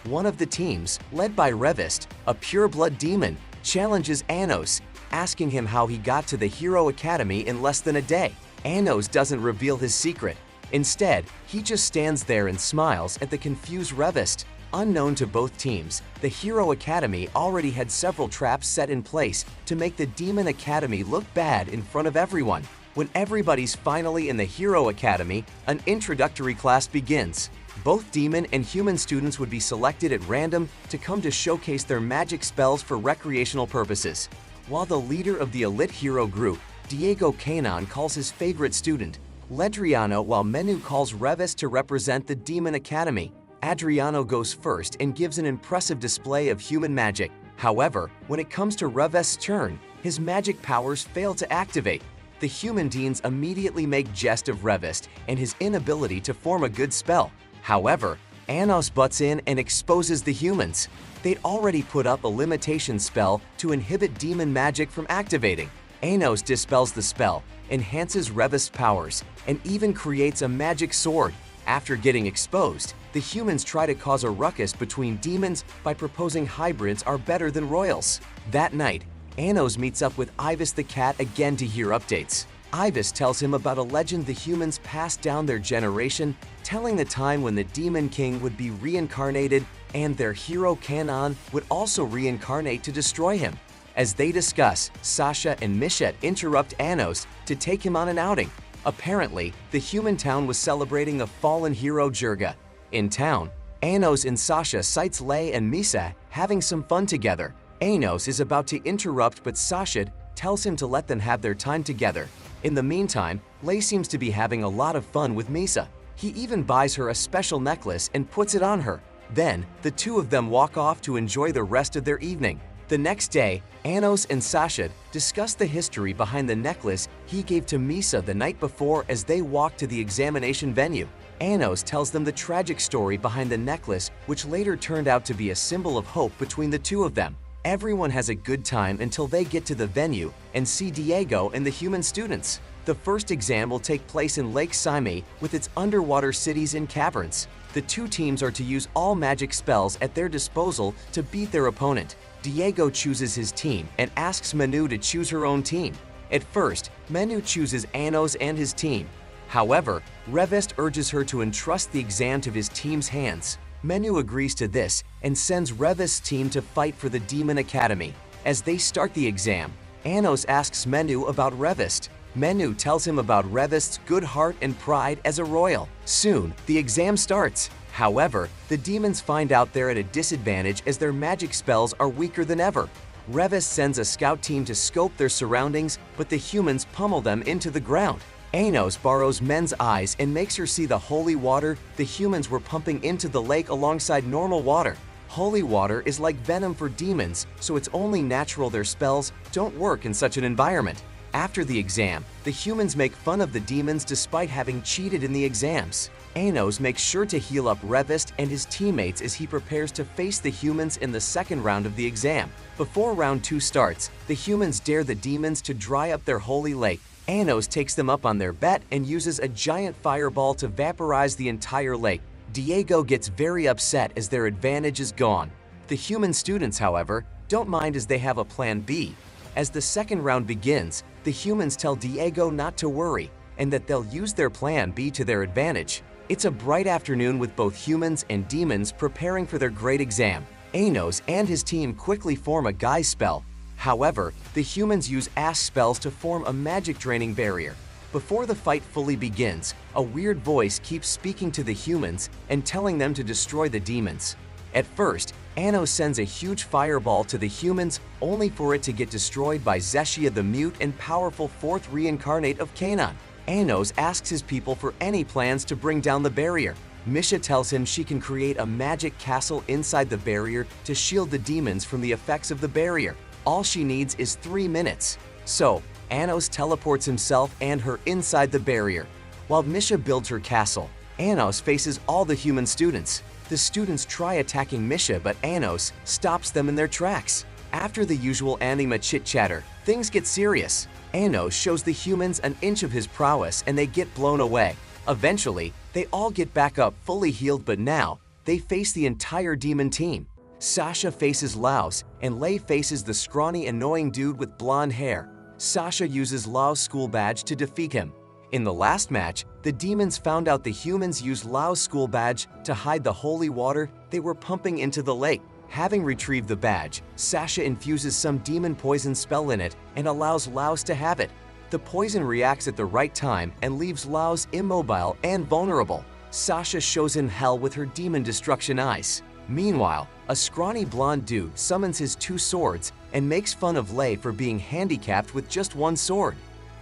One of the teams, led by Revist, a pure-blood demon, challenges Anos, asking him how he got to the Hero Academy in less than a day. Anos doesn't reveal his secret. Instead, he just stands there and smiles at the confused Revist. Unknown to both teams, the Hero Academy already had several traps set in place to make the Demon Academy look bad in front of everyone. When everybody's finally in the Hero Academy, an introductory class begins. Both demon and human students would be selected at random to come to showcase their magic spells for recreational purposes. While the leader of the elite hero group, Diego Canon, calls his favorite student, Ledriano, while Menu calls Revis to represent the Demon Academy. Adriano goes first and gives an impressive display of human magic. However, when it comes to Revest's turn, his magic powers fail to activate. The human deans immediately make jest of Revest and his inability to form a good spell. However, Anos butts in and exposes the humans. They'd already put up a limitation spell to inhibit demon magic from activating. Anos dispels the spell, enhances Revest's powers, and even creates a magic sword. After getting exposed, the humans try to cause a ruckus between demons by proposing hybrids are better than royals. That night, Anos meets up with Ivis the cat again to hear updates. Ivis tells him about a legend the humans passed down their generation, telling the time when the Demon King would be reincarnated and their hero Canon would also reincarnate to destroy him. As they discuss, Sasha and Mishet interrupt Anos to take him on an outing. Apparently, the human town was celebrating the fallen hero Jurga. In town, Anos and Sasha sights Lei and Misa having some fun together. Anos is about to interrupt, but Sasha tells him to let them have their time together. In the meantime, Lei seems to be having a lot of fun with Misa. He even buys her a special necklace and puts it on her. Then, the two of them walk off to enjoy the rest of their evening. The next day, Anos and Sasha discuss the history behind the necklace he gave to Misa the night before as they walk to the examination venue. Anos tells them the tragic story behind the necklace, which later turned out to be a symbol of hope between the two of them. Everyone has a good time until they get to the venue and see Diego and the human students. The first exam will take place in Lake Saime with its underwater cities and caverns. The two teams are to use all magic spells at their disposal to beat their opponent. Diego chooses his team and asks Manu to choose her own team. At first, Manu chooses Anos and his team. However, Revest urges her to entrust the exam to his team's hands. Menu agrees to this and sends Revest's team to fight for the Demon Academy. As they start the exam, Anos asks Menu about Revest. Menu tells him about Revest's good heart and pride as a royal. Soon, the exam starts. However, the demons find out they're at a disadvantage as their magic spells are weaker than ever. Revest sends a scout team to scope their surroundings, but the humans pummel them into the ground. Anos borrows Men's eyes and makes her see the holy water the humans were pumping into the lake alongside normal water. Holy water is like venom for demons, so it's only natural their spells don't work in such an environment. After the exam, the humans make fun of the demons despite having cheated in the exams. Anos makes sure to heal up Revist and his teammates as he prepares to face the humans in the second round of the exam. Before round 2 starts, the humans dare the demons to dry up their holy lake. Anos takes them up on their bet and uses a giant fireball to vaporize the entire lake. Diego gets very upset as their advantage is gone. The human students, however, don't mind as they have a plan B. As the second round begins, the humans tell Diego not to worry and that they'll use their plan B to their advantage. It's a bright afternoon with both humans and demons preparing for their great exam. Anos and his team quickly form a guise spell. However, the humans use ash spells to form a magic-draining barrier. Before the fight fully begins, a weird voice keeps speaking to the humans and telling them to destroy the demons. At first, Anos sends a huge fireball to the humans only for it to get destroyed by Zeshia the mute and powerful fourth reincarnate of Canaan. Anos asks his people for any plans to bring down the barrier. Misha tells him she can create a magic castle inside the barrier to shield the demons from the effects of the barrier. All she needs is 3 minutes. So, Anos teleports himself and her inside the barrier. While Misha builds her castle, Anos faces all the human students. The students try attacking Misha, but Anos stops them in their tracks. After the usual anima chit-chatter, things get serious. Anos shows the humans an inch of his prowess and they get blown away. Eventually, they all get back up fully healed, but now they face the entire demon team. Sasha faces Laos and Lei faces the scrawny annoying dude with blonde hair. Sasha uses Lao's school badge to defeat him. In the last match, the demons found out the humans used Lao's school badge to hide the holy water they were pumping into the lake. Having retrieved the badge, Sasha infuses some demon poison spell in it and allows Laos to have it. The poison reacts at the right time and leaves Laos immobile and vulnerable. Sasha shows him hell with her demon destruction eyes. Meanwhile, a scrawny blonde dude summons his 2 swords and makes fun of Lei for being handicapped with just 1 sword.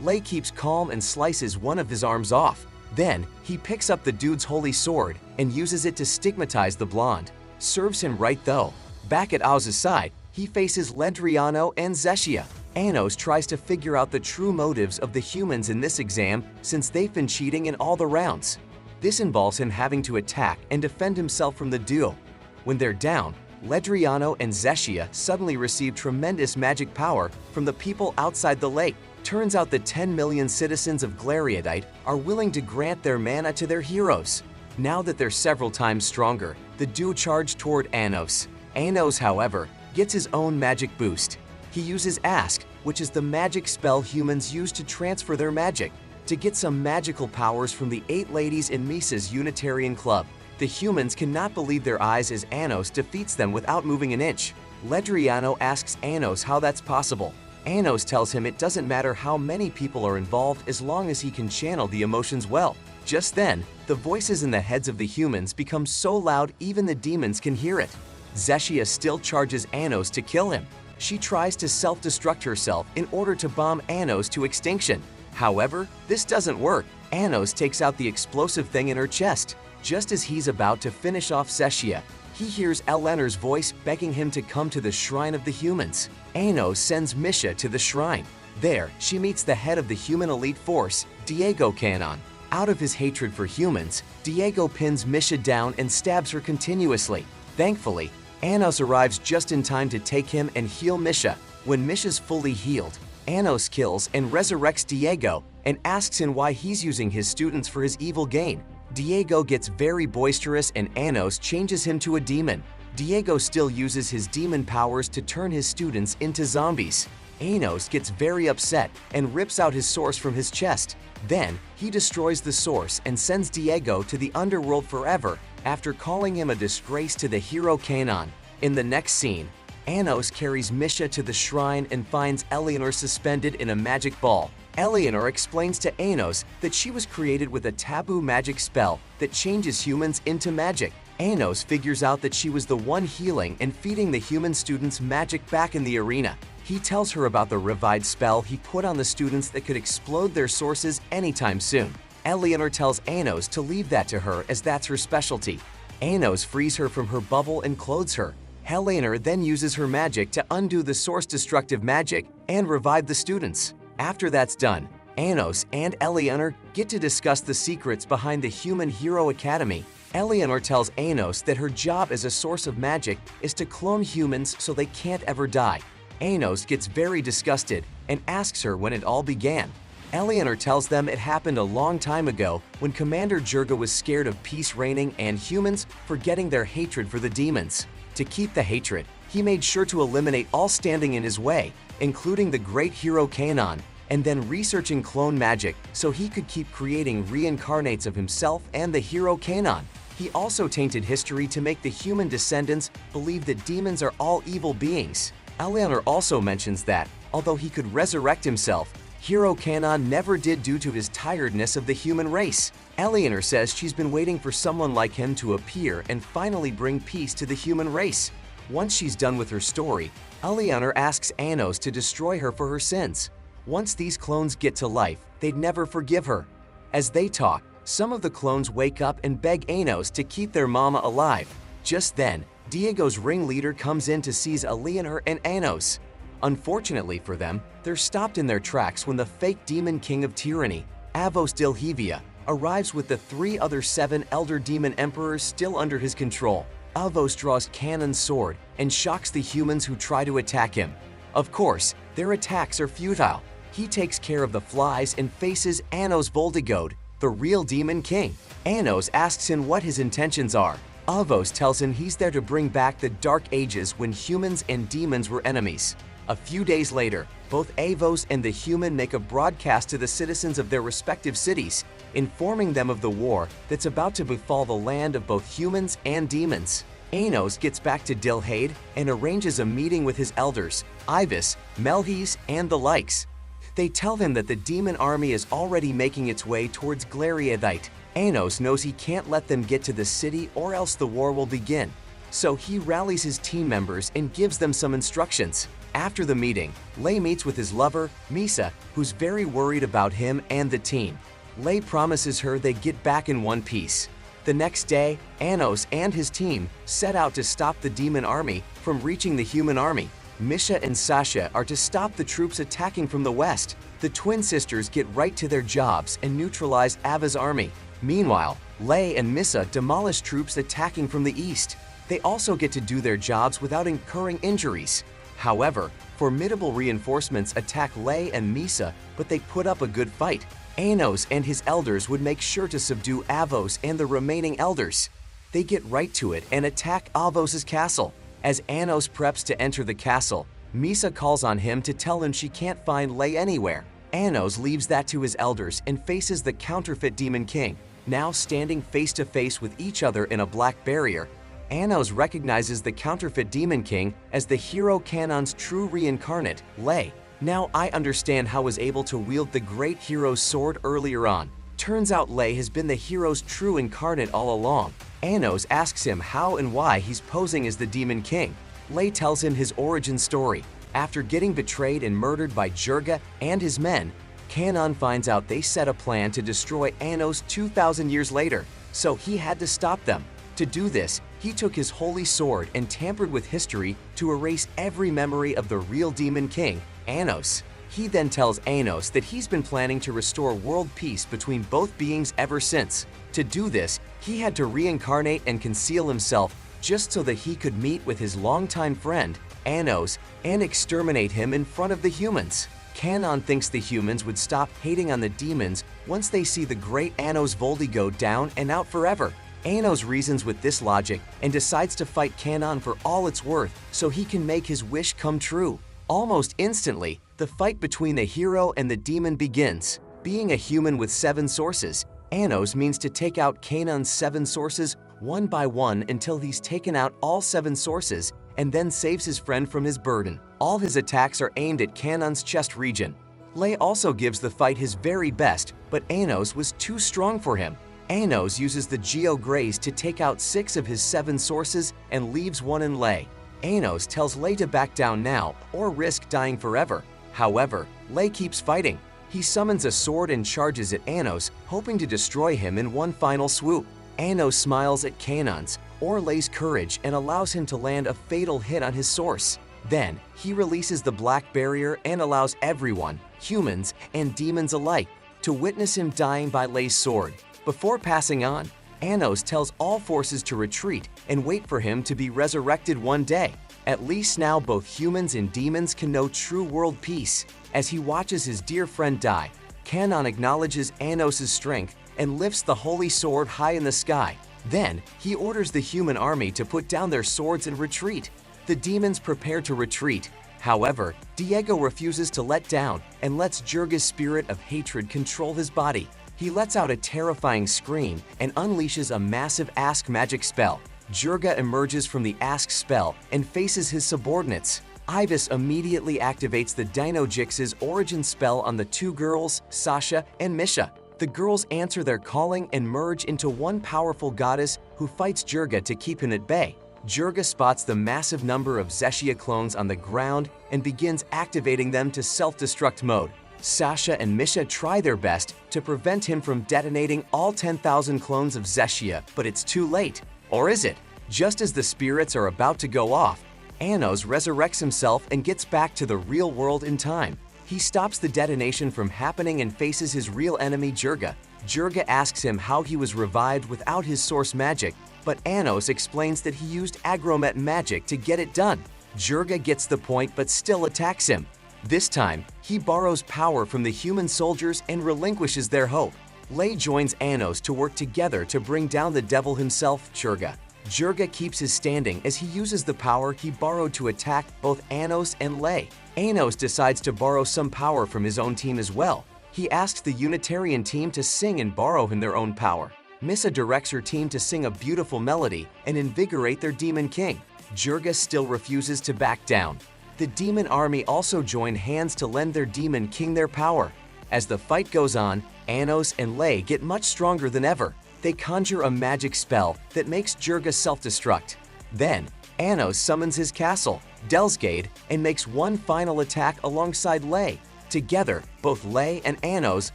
Lei keeps calm and slices one of his arms off. Then, he picks up the dude's holy sword and uses it to stigmatize the blonde. Serves him right though. Back at Ao's side, he faces Ledriano and Zeshia. Anos tries to figure out the true motives of the humans in this exam since they've been cheating in all the rounds. This involves him having to attack and defend himself from the duo. When they're down, Ledriano and Zeshia suddenly receive tremendous magic power from the people outside the lake. Turns out the 10 million citizens of Glariadite are willing to grant their mana to their heroes. Now that they're several times stronger, the duo charge toward Anos. Anos, however, gets his own magic boost. He uses Ask, which is the magic spell humans use to transfer their magic, to get some magical powers from the 8 ladies in Misa's Unitarian Club. The humans cannot believe their eyes as Anos defeats them without moving an inch. Ledriano asks Anos how that's possible. Anos tells him it doesn't matter how many people are involved as long as he can channel the emotions well. Just then, the voices in the heads of the humans become so loud even the demons can hear it. Zeshia still charges Anos to kill him. She tries to self-destruct herself in order to bomb Anos to extinction. However, this doesn't work. Anos takes out the explosive thing in her chest. Just as he's about to finish off Zeshia, he hears Eleanor's voice begging him to come to the shrine of the humans. Anos sends Misha to the shrine. There, she meets the head of the human elite force, Diego Canaan. Out of his hatred for humans, Diego pins Misha down and stabs her continuously. Thankfully, Anos arrives just in time to take him and heal Misha. When Misha's fully healed, Anos kills and resurrects Diego and asks him why he's using his students for his evil gain. Diego gets very boisterous and Anos changes him to a demon. Diego still uses his demon powers to turn his students into zombies. Anos gets very upset and rips out his source from his chest. Then, he destroys the source and sends Diego to the underworld forever after calling him a disgrace to the hero Canaan. In the next scene, Anos carries Misha to the shrine and finds Eleanor suspended in a magic ball. Eleanor explains to Anos that she was created with a taboo magic spell that changes humans into magic. Anos figures out that she was the one healing and feeding the human students magic back in the arena. He tells her about the revived spell he put on the students that could explode their sources anytime soon. Eleanor tells Anos to leave that to her as that's her specialty. Anos frees her from her bubble and clothes her. Eleanor then uses her magic to undo the source destructive magic and revive the students. After that's done, Anos and Eleanor get to discuss the secrets behind the Human Hero Academy. Eleanor tells Anos that her job as a source of magic is to clone humans so they can't ever die. Anos gets very disgusted and asks her when it all began. Eleanor tells them it happened a long time ago when Commander Jurga was scared of peace reigning and humans forgetting their hatred for the demons. To keep the hatred, he made sure to eliminate all standing in his way, including the great hero Kanon, and then researching clone magic so he could keep creating reincarnates of himself and the hero Kanon. He also tainted history to make the human descendants believe that demons are all evil beings. Eleanor also mentions that, although he could resurrect himself, Hero Kanon never did due to his tiredness of the human race. Eleanor says she's been waiting for someone like him to appear and finally bring peace to the human race. Once she's done with her story, Eleanor asks Anos to destroy her for her sins. Once these clones get to life, they'd never forgive her. As they talk, some of the clones wake up and beg Anos to keep their mama alive. Just then, Diego's ringleader comes in to seize Eleanor and Anos. Unfortunately for them, they're stopped in their tracks when the fake demon king of tyranny, Avos Dilhevia, arrives with the 3 other 7 elder demon emperors still under his control. Avos draws Kanon's sword and shocks the humans who try to attack him. Of course, their attacks are futile. He takes care of the flies and faces Anos Voldigode, the real demon king. Anos asks him what his intentions are. Avos tells him he's there to bring back the Dark Ages when humans and demons were enemies. A few days later, both Avos and the human make a broadcast to the citizens of their respective cities, informing them of the war that's about to befall the land of both humans and demons. Anos gets back to Dilhade and arranges a meeting with his elders, Ibis, Melhis, and the likes. They tell him that the demon army is already making its way towards Glariadite. Anos knows he can't let them get to the city or else the war will begin. So he rallies his team members and gives them some instructions. After the meeting, Lei meets with his lover, Misa, who's very worried about him and the team. Lei promises her they get back in one piece. The next day, Anos and his team set out to stop the demon army from reaching the human army. Misha and Sasha are to stop the troops attacking from the west. The twin sisters get right to their jobs and neutralize Ava's army. Meanwhile, Lei and Misa demolish troops attacking from the east. They also get to do their jobs without incurring injuries. However, formidable reinforcements attack Lei and Misa, but they put up a good fight. Anos and his elders would make sure to subdue Avos and the remaining elders. They get right to it and attack Avos' castle. As Anos preps to enter the castle, Misa calls on him to tell him she can't find Lei anywhere. Anos leaves that to his elders and faces the counterfeit Demon King. Now standing face to face with each other in a black barrier, Anos recognizes the counterfeit Demon King as the hero Kanon's true reincarnate, Lei. Now I understand how I was able to wield the great hero's sword earlier on. Turns out Lei has been the hero's true incarnate all along. Anos asks him how and why he's posing as the Demon King. Lei tells him his origin story. After getting betrayed and murdered by Jurga and his men, Kanon finds out they set a plan to destroy Anos 2,000 years later, so he had to stop them. To do this, he took his holy sword and tampered with history to erase every memory of the real Demon King, Anos. He then tells Anos that he's been planning to restore world peace between both beings ever since. To do this, he had to reincarnate and conceal himself just so that he could meet with his longtime friend, Anos, and exterminate him in front of the humans. Kanon thinks the humans would stop hating on the demons once they see the great Anos Voldy go down and out forever. Anos reasons with this logic and decides to fight Kanon for all it's worth so he can make his wish come true. Almost instantly, the fight between the hero and the demon begins. Being a human with 7 sources, Anos means to take out Kanon's 7 sources one by one until he's taken out all 7 sources and then saves his friend from his burden. All his attacks are aimed at Kanon's chest region. Lei also gives the fight his very best, but Anos was too strong for him. Anos uses the Geo Graze to take out 6 of his 7 sources and leaves 1 in Lei. Anos tells Lei to back down now or risk dying forever. However, Lei keeps fighting. He summons a sword and charges at Anos, hoping to destroy him in one final swoop. Anos smiles at Kanon's or Lei's courage and allows him to land a fatal hit on his source. Then, he releases the black barrier and allows everyone, humans and demons alike, to witness him dying by Lei's sword. Before passing on, Anos tells all forces to retreat and wait for him to be resurrected one day. At least now both humans and demons can know true world peace. As he watches his dear friend die, Kanon acknowledges Anos' strength and lifts the holy sword high in the sky. Then, he orders the human army to put down their swords and retreat. The demons prepare to retreat. However, Diego refuses to let down and lets Jurga's spirit of hatred control his body. He lets out a terrifying scream and unleashes a massive Ask magic spell. Jurga emerges from the Ask spell and faces his subordinates. Ibis immediately activates the Dino Jix's origin spell on the two girls, Sasha and Misha. The girls answer their calling and merge into one powerful goddess who fights Jurga to keep him at bay. Jurga spots the massive number of Zeshia clones on the ground and begins activating them to self-destruct mode. Sasha and Misha try their best to prevent him from detonating all 10,000 clones of Zeshia, but it's too late. Or is it? Just as the spirits are about to go off, Anos resurrects himself and gets back to the real world in time. He stops the detonation from happening and faces his real enemy Jurga. Jurga asks him how he was revived without his source magic, but Anos explains that he used Agromet magic to get it done. Jurga gets the point but still attacks him. This time, he borrows power from the human soldiers and relinquishes their hope. Lei joins Anos to work together to bring down the devil himself, Jurga. Jurga keeps his standing as he uses the power he borrowed to attack both Anos and Lei. Anos decides to borrow some power from his own team as well. He asks the Unitarian team to sing and borrow him their own power. Missa directs her team to sing a beautiful melody and invigorate their Demon King. Jurga still refuses to back down. The demon army also join hands to lend their Demon King their power. As the fight goes on, Anos and Lei get much stronger than ever. They conjure a magic spell that makes Jurga self-destruct. Then, Anos summons his castle, Delsgade, and makes one final attack alongside Lei. Together, both Lei and Anos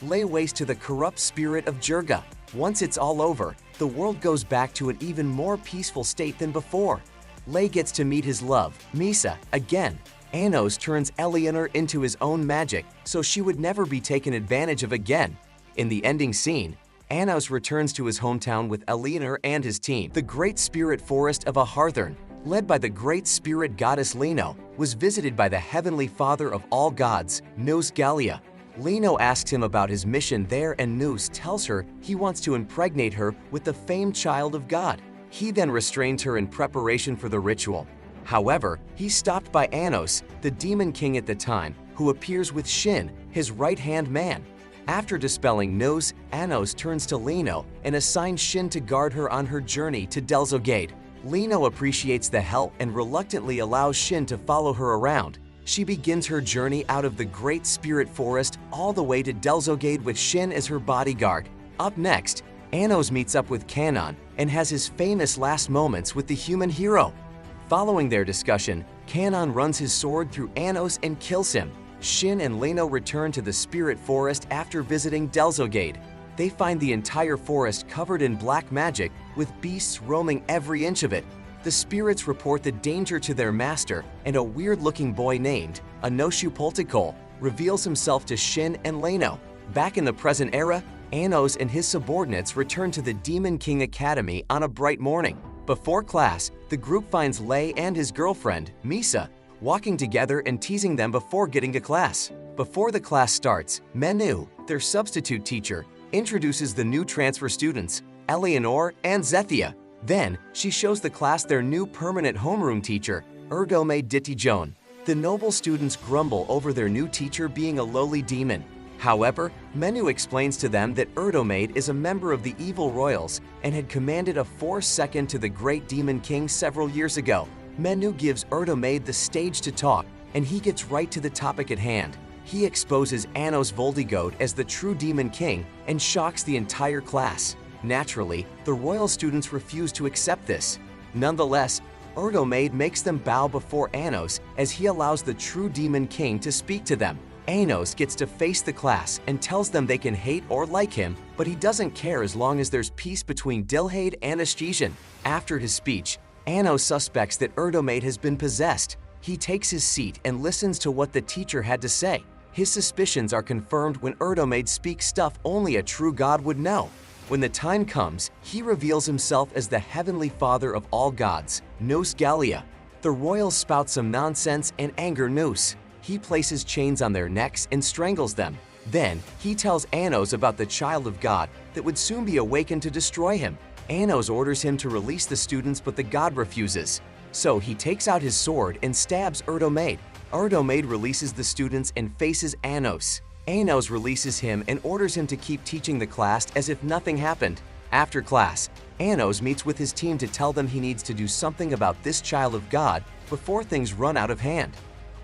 lay waste to the corrupt spirit of Jurga. Once it's all over, the world goes back to an even more peaceful state than before. Lei gets to meet his love, Misa, again. Anos turns Eleanor into his own magic, so she would never be taken advantage of again. In the ending scene, Anos returns to his hometown with Eleanor and his team. The Great Spirit Forest of Aharthurn, led by the Great Spirit Goddess Lino, was visited by the Heavenly Father of all gods, Nous Gallia. Lino asks him about his mission there and Nous tells her he wants to impregnate her with the famed child of God. He then restrains her in preparation for the ritual. However, he's stopped by Anos, the Demon King at the time, who appears with Shin, his right-hand man. After dispelling Nous, Anos turns to Lino and assigns Shin to guard her on her journey to Delsgade. Lino appreciates the help and reluctantly allows Shin to follow her around. She begins her journey out of the Great Spirit Forest all the way to Delsgade with Shin as her bodyguard. Up next, Anos meets up with Kanon and has his famous last moments with the human hero. Following their discussion, Kanon runs his sword through Anos and kills him. Shin and Lino return to the Spirit Forest after visiting Delsgade. They find the entire forest covered in black magic, with beasts roaming every inch of it. The spirits report the danger to their master, and a weird-looking boy named Anoshu Poltikol reveals himself to Shin and Lino. Back in the present era, Anos and his subordinates return to the Demon King Academy on a bright morning. Before class, the group finds Lei and his girlfriend, Misa, walking together and teasing them before getting to class. Before the class starts, Menu, their substitute teacher, introduces the new transfer students, Eleanor and Zethia. Then, she shows the class their new permanent homeroom teacher, Erdome Ditijon. The noble students grumble over their new teacher being a lowly demon. However, Menu explains to them that Erdomade is a member of the Evil Royals and had commanded a force second to the Great Demon King several years ago. Menu gives Erdomade the stage to talk, and he gets right to the topic at hand. He exposes Anos Voldigode as the true Demon King and shocks the entire class. Naturally, the royal students refuse to accept this. Nonetheless, Erdomade makes them bow before Anos as he allows the true Demon King to speak to them. Anos gets to face the class and tells them they can hate or like him, but he doesn't care as long as there's peace between Dilhade and Astesian. After his speech, Anos suspects that Erdomade has been possessed. He takes his seat and listens to what the teacher had to say. His suspicions are confirmed when Erdomade speaks stuff only a true god would know. When the time comes, he reveals himself as the heavenly father of all gods, Nous Gallia. The royals spout some nonsense and anger Nous. He places chains on their necks and strangles them. Then, he tells Anos about the child of God that would soon be awakened to destroy him. Anos orders him to release the students, but the god refuses. So he takes out his sword and stabs Erdomade. Erdomade releases the students and faces Anos. Anos releases him and orders him to keep teaching the class as if nothing happened. After class, Anos meets with his team to tell them he needs to do something about this child of God before things run out of hand.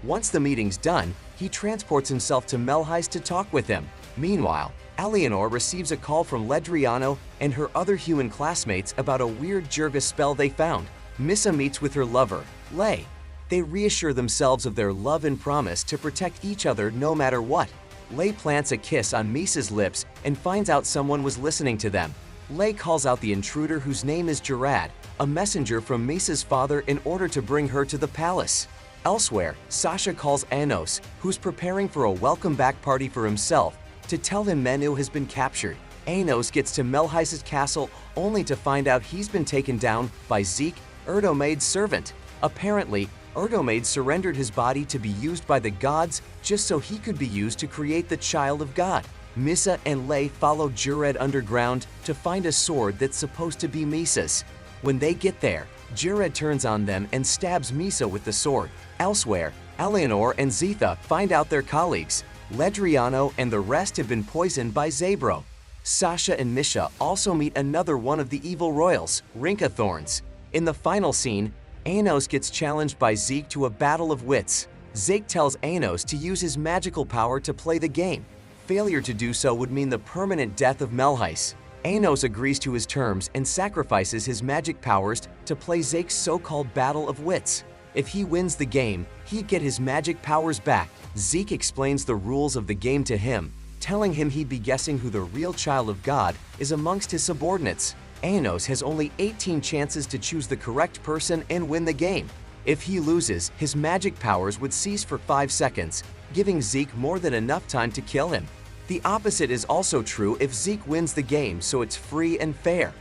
Once the meeting's done, he transports himself to Melheis to talk with him. Meanwhile, Eleanor receives a call from Ledriano and her other human classmates about a weird Jurga spell they found. Missa meets with her lover, Lay. They reassure themselves of their love and promise to protect each other no matter what. Lay plants a kiss on Missa's lips and finds out someone was listening to them. Lay calls out the intruder, whose name is Gerard, a messenger from Missa's father, in order to bring her to the palace. Elsewhere, Sasha calls Anos, who's preparing for a welcome back party for himself, to tell him Menu has been captured. Anos gets to Melheis' castle only to find out he's been taken down by Zeke, Erdomade's servant. Apparently, Erdomade surrendered his body to be used by the gods just so he could be used to create the child of God. Missa and Lay follow Jured underground to find a sword that's supposed to be Missa's. When they get there, Jured turns on them and stabs Missa with the sword. Elsewhere, Eleanor and Zetha find out their colleagues, Ledriano and the rest, have been poisoned by Zabro. Sasha and Misha also meet another one of the evil royals, Rinkathorns. In the final scene, Anos gets challenged by Zeke to a battle of wits. Zeke tells Anos to use his magical power to play the game. Failure to do so would mean the permanent death of Melheis. Anos agrees to his terms and sacrifices his magic powers to play Zeke's so-called battle of wits. If he wins the game, he'd get his magic powers back. Zeke explains the rules of the game to him, telling him he'd be guessing who the real child of God is amongst his subordinates. Anos has only 18 chances to choose the correct person and win the game. If he loses, his magic powers would cease for 5 seconds, giving Zeke more than enough time to kill him. The opposite is also true if Zeke wins the game, so it's free and fair.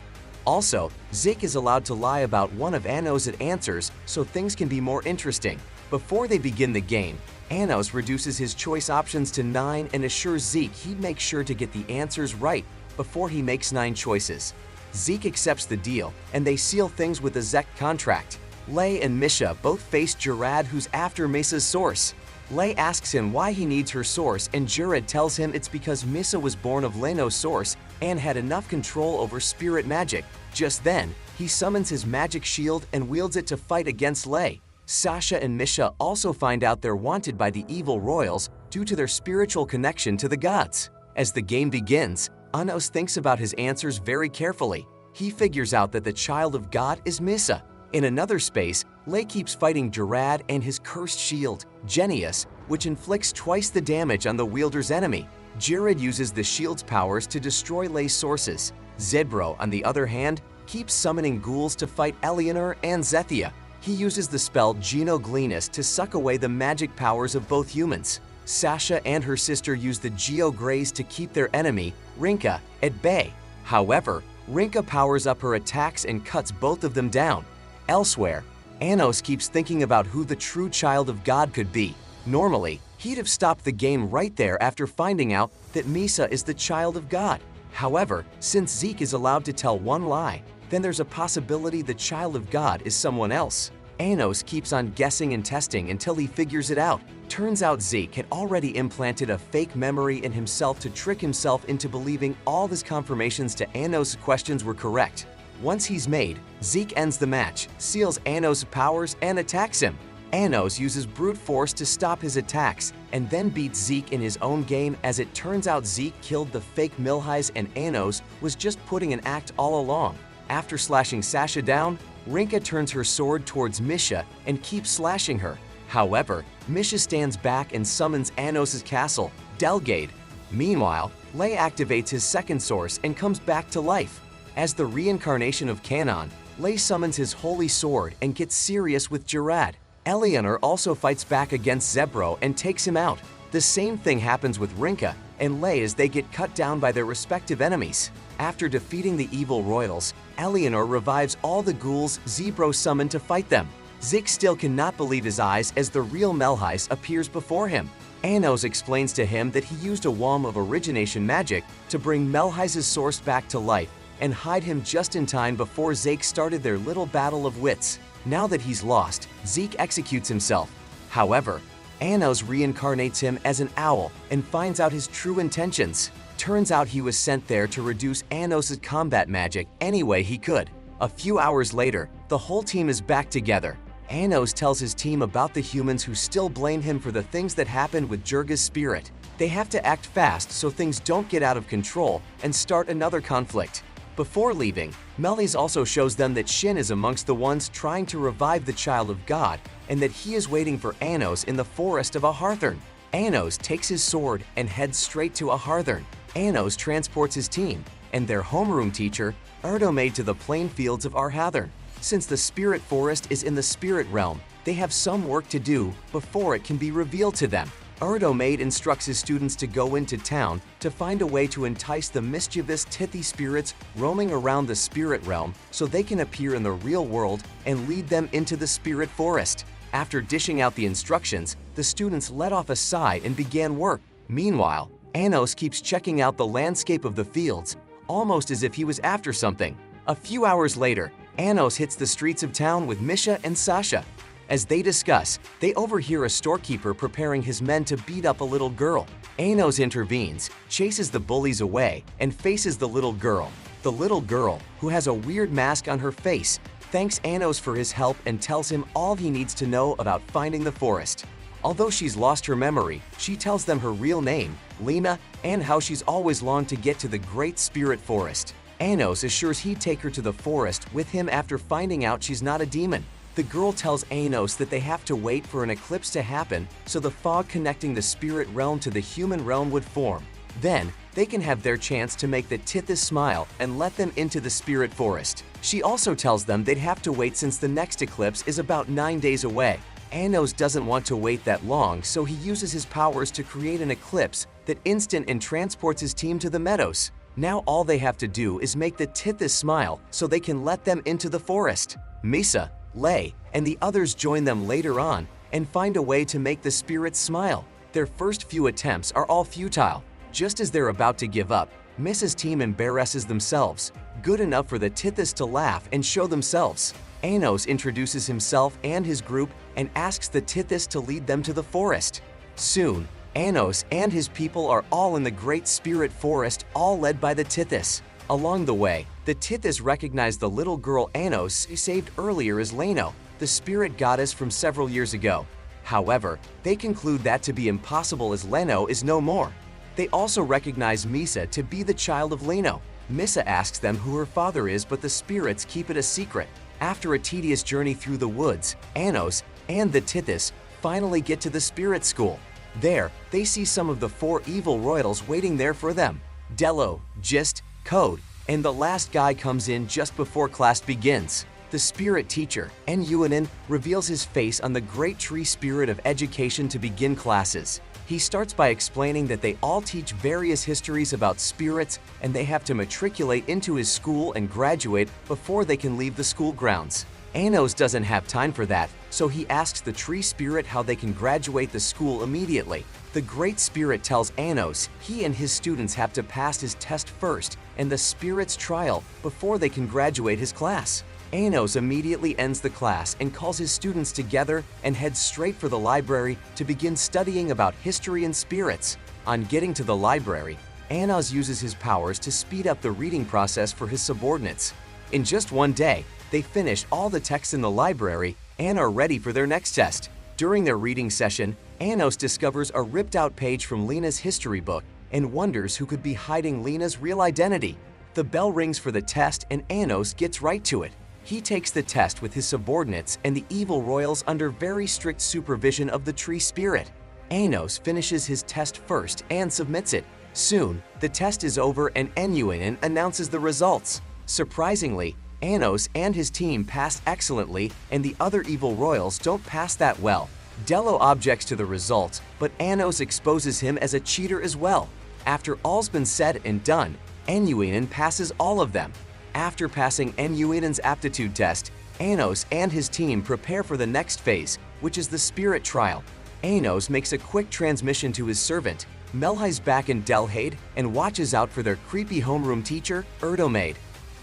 Also, Zeke is allowed to lie about one of Anos' answers so things can be more interesting. Before they begin the game, Anos reduces his choice options to 9 and assures Zeke he'd make sure to get the answers right before he makes 9 choices. Zeke accepts the deal, and they seal things with a Zek contract. Lay and Misha both face Jurad, who's after Mesa's source. Lay asks him why he needs her source, and Jurad tells him it's because Misa was born of Leno's source and had enough control over spirit magic. Just then, he summons his magic shield and wields it to fight against Lay. Sasha and Misha also find out they're wanted by the evil royals due to their spiritual connection to the gods. As the game begins, Anos thinks about his answers very carefully. He figures out that the child of God is Misa. In another space, Lay keeps fighting Jurad and his cursed shield, Genius, which inflicts twice the damage on the wielder's enemy. Jurad uses the shield's powers to destroy Lay's sources. Zedbro, on the other hand, keeps summoning ghouls to fight Eleanor and Zethia. He uses the spell Genoglenus to suck away the magic powers of both humans. Sasha and her sister use the Geograys to keep their enemy, Rinka, at bay. However, Rinka powers up her attacks and cuts both of them down. Elsewhere, Anos keeps thinking about who the true child of God could be. Normally, he'd have stopped the game right there after finding out that Misa is the child of God. However, since Zeke is allowed to tell one lie, then there's a possibility the child of God is someone else. Anos keeps on guessing and testing until he figures it out. Turns out Zeke had already implanted a fake memory in himself to trick himself into believing all his confirmations to Anos' questions were correct. Once he's made, Zeke ends the match, seals Anos' powers, and attacks him. Anos uses brute force to stop his attacks and then beats Zeke in his own game. As it turns out, Zeke killed the fake Milheis and Anos was just putting an act all along. After slashing Sasha down, Rinka turns her sword towards Misha and keeps slashing her. However, Misha stands back and summons Anos' castle, Delgade. Meanwhile, Lay activates his second source and comes back to life. As the reincarnation of Canon, Lay summons his holy sword and gets serious with Jurad. Eleanor also fights back against Zebro and takes him out. The same thing happens with Rinka and Lei as they get cut down by their respective enemies. After defeating the evil royals, Eleanor revives all the ghouls Zebro summoned to fight them. Zik still cannot believe his eyes as the real Melheis appears before him. Anos explains to him that he used a wand of origination magic to bring Melheis' source back to life and hide him just in time before Zeke started their little battle of wits. Now that he's lost, Zeke executes himself. However, Anos reincarnates him as an owl and finds out his true intentions. Turns out he was sent there to reduce Anos' combat magic any way he could. A few hours later, the whole team is back together. Anos tells his team about the humans who still blame him for the things that happened with Jurga's spirit. They have to act fast so things don't get out of control and start another conflict. Before leaving, Melheis also shows them that Shin is amongst the ones trying to revive the child of God and that he is waiting for Anos in the forest of Aharthurn. Anos takes his sword and heads straight to Aharthurn. Anos transports his team and their homeroom teacher, Erdomade, to the plain fields of Arhathurn. Since the spirit forest is in the spirit realm, they have some work to do before it can be revealed to them. Erdomade instructs his students to go into town to find a way to entice the mischievous Tithi spirits roaming around the spirit realm so they can appear in the real world and lead them into the spirit forest. After dishing out the instructions, the students let off a sigh and began work. Meanwhile, Anos keeps checking out the landscape of the fields, almost as if he was after something. A few hours later, Anos hits the streets of town with Misha and Sasha. As they discuss, they overhear a storekeeper preparing his men to beat up a little girl. Anos intervenes, chases the bullies away, and faces the little girl. The little girl, who has a weird mask on her face, thanks Anos for his help and tells him all he needs to know about finding the forest. Although she's lost her memory, she tells them her real name, Lena, and how she's always longed to get to the Great Spirit Forest. Anos assures he'd take her to the forest with him after finding out she's not a demon. The girl tells Anos that they have to wait for an eclipse to happen so the fog connecting the spirit realm to the human realm would form. Then, they can have their chance to make the Tithys smile and let them into the spirit forest. She also tells them they'd have to wait since the next eclipse is about 9 days away. Anos doesn't want to wait that long, so he uses his powers to create an eclipse that instant and transports his team to the meadows. Now all they have to do is make the Tithys smile so they can let them into the forest. Misa, Lei, and the others join them later on and find a way to make the spirits smile. Their first few attempts are all futile. Just as they're about to give up, Misa's team embarrasses themselves, good enough for the Tithys to laugh and show themselves. Anos introduces himself and his group and asks the Tithys to lead them to the forest. Soon, Anos and his people are all in the Great Spirit Forest, all led by the Tithys. Along the way, the Tithys recognize the little girl Anos saved earlier as Leno, the spirit goddess from several years ago. However, they conclude that to be impossible as Leno is no more. They also recognize Misa to be the child of Leno. Misa asks them who her father is, but the spirits keep it a secret. After a tedious journey through the woods, Anos and the Tithys finally get to the spirit school. There, they see some of the 4 evil royals waiting there for them. Dello, Gist, Code, and the last guy comes in just before class begins. The spirit teacher, Enuanin, reveals his face on the great tree spirit of education to begin classes. He starts by explaining that they all teach various histories about spirits and they have to matriculate into his school and graduate before they can leave the school grounds. Anos doesn't have time for that, so he asks the tree spirit how they can graduate the school immediately. The great spirit tells Anos he and his students have to pass his test first and the spirit's trial before they can graduate his class. Anos immediately ends the class and calls his students together and heads straight for the library to begin studying about history and spirits. On getting to the library, Anos uses his powers to speed up the reading process for his subordinates. In just one day, they finish all the texts in the library and are ready for their next test. During their reading session, Anos discovers a ripped-out page from Lena's history book and wonders who could be hiding Lena's real identity. The bell rings for the test and Anos gets right to it. He takes the test with his subordinates and the evil royals under very strict supervision of the tree spirit. Anos finishes his test first and submits it. Soon, the test is over and Enuanin announces the results. Surprisingly, Anos and his team pass excellently, and the other evil royals don't pass that well. Dello objects to the results, but Anos exposes him as a cheater as well. After all's been said and done, Enuinen passes all of them. After passing Enuinen's aptitude test, Anos and his team prepare for the next phase, which is the spirit trial. Anos makes a quick transmission to his servant, Melhi's back in Delhaid, and watches out for their creepy homeroom teacher, Erdomaid.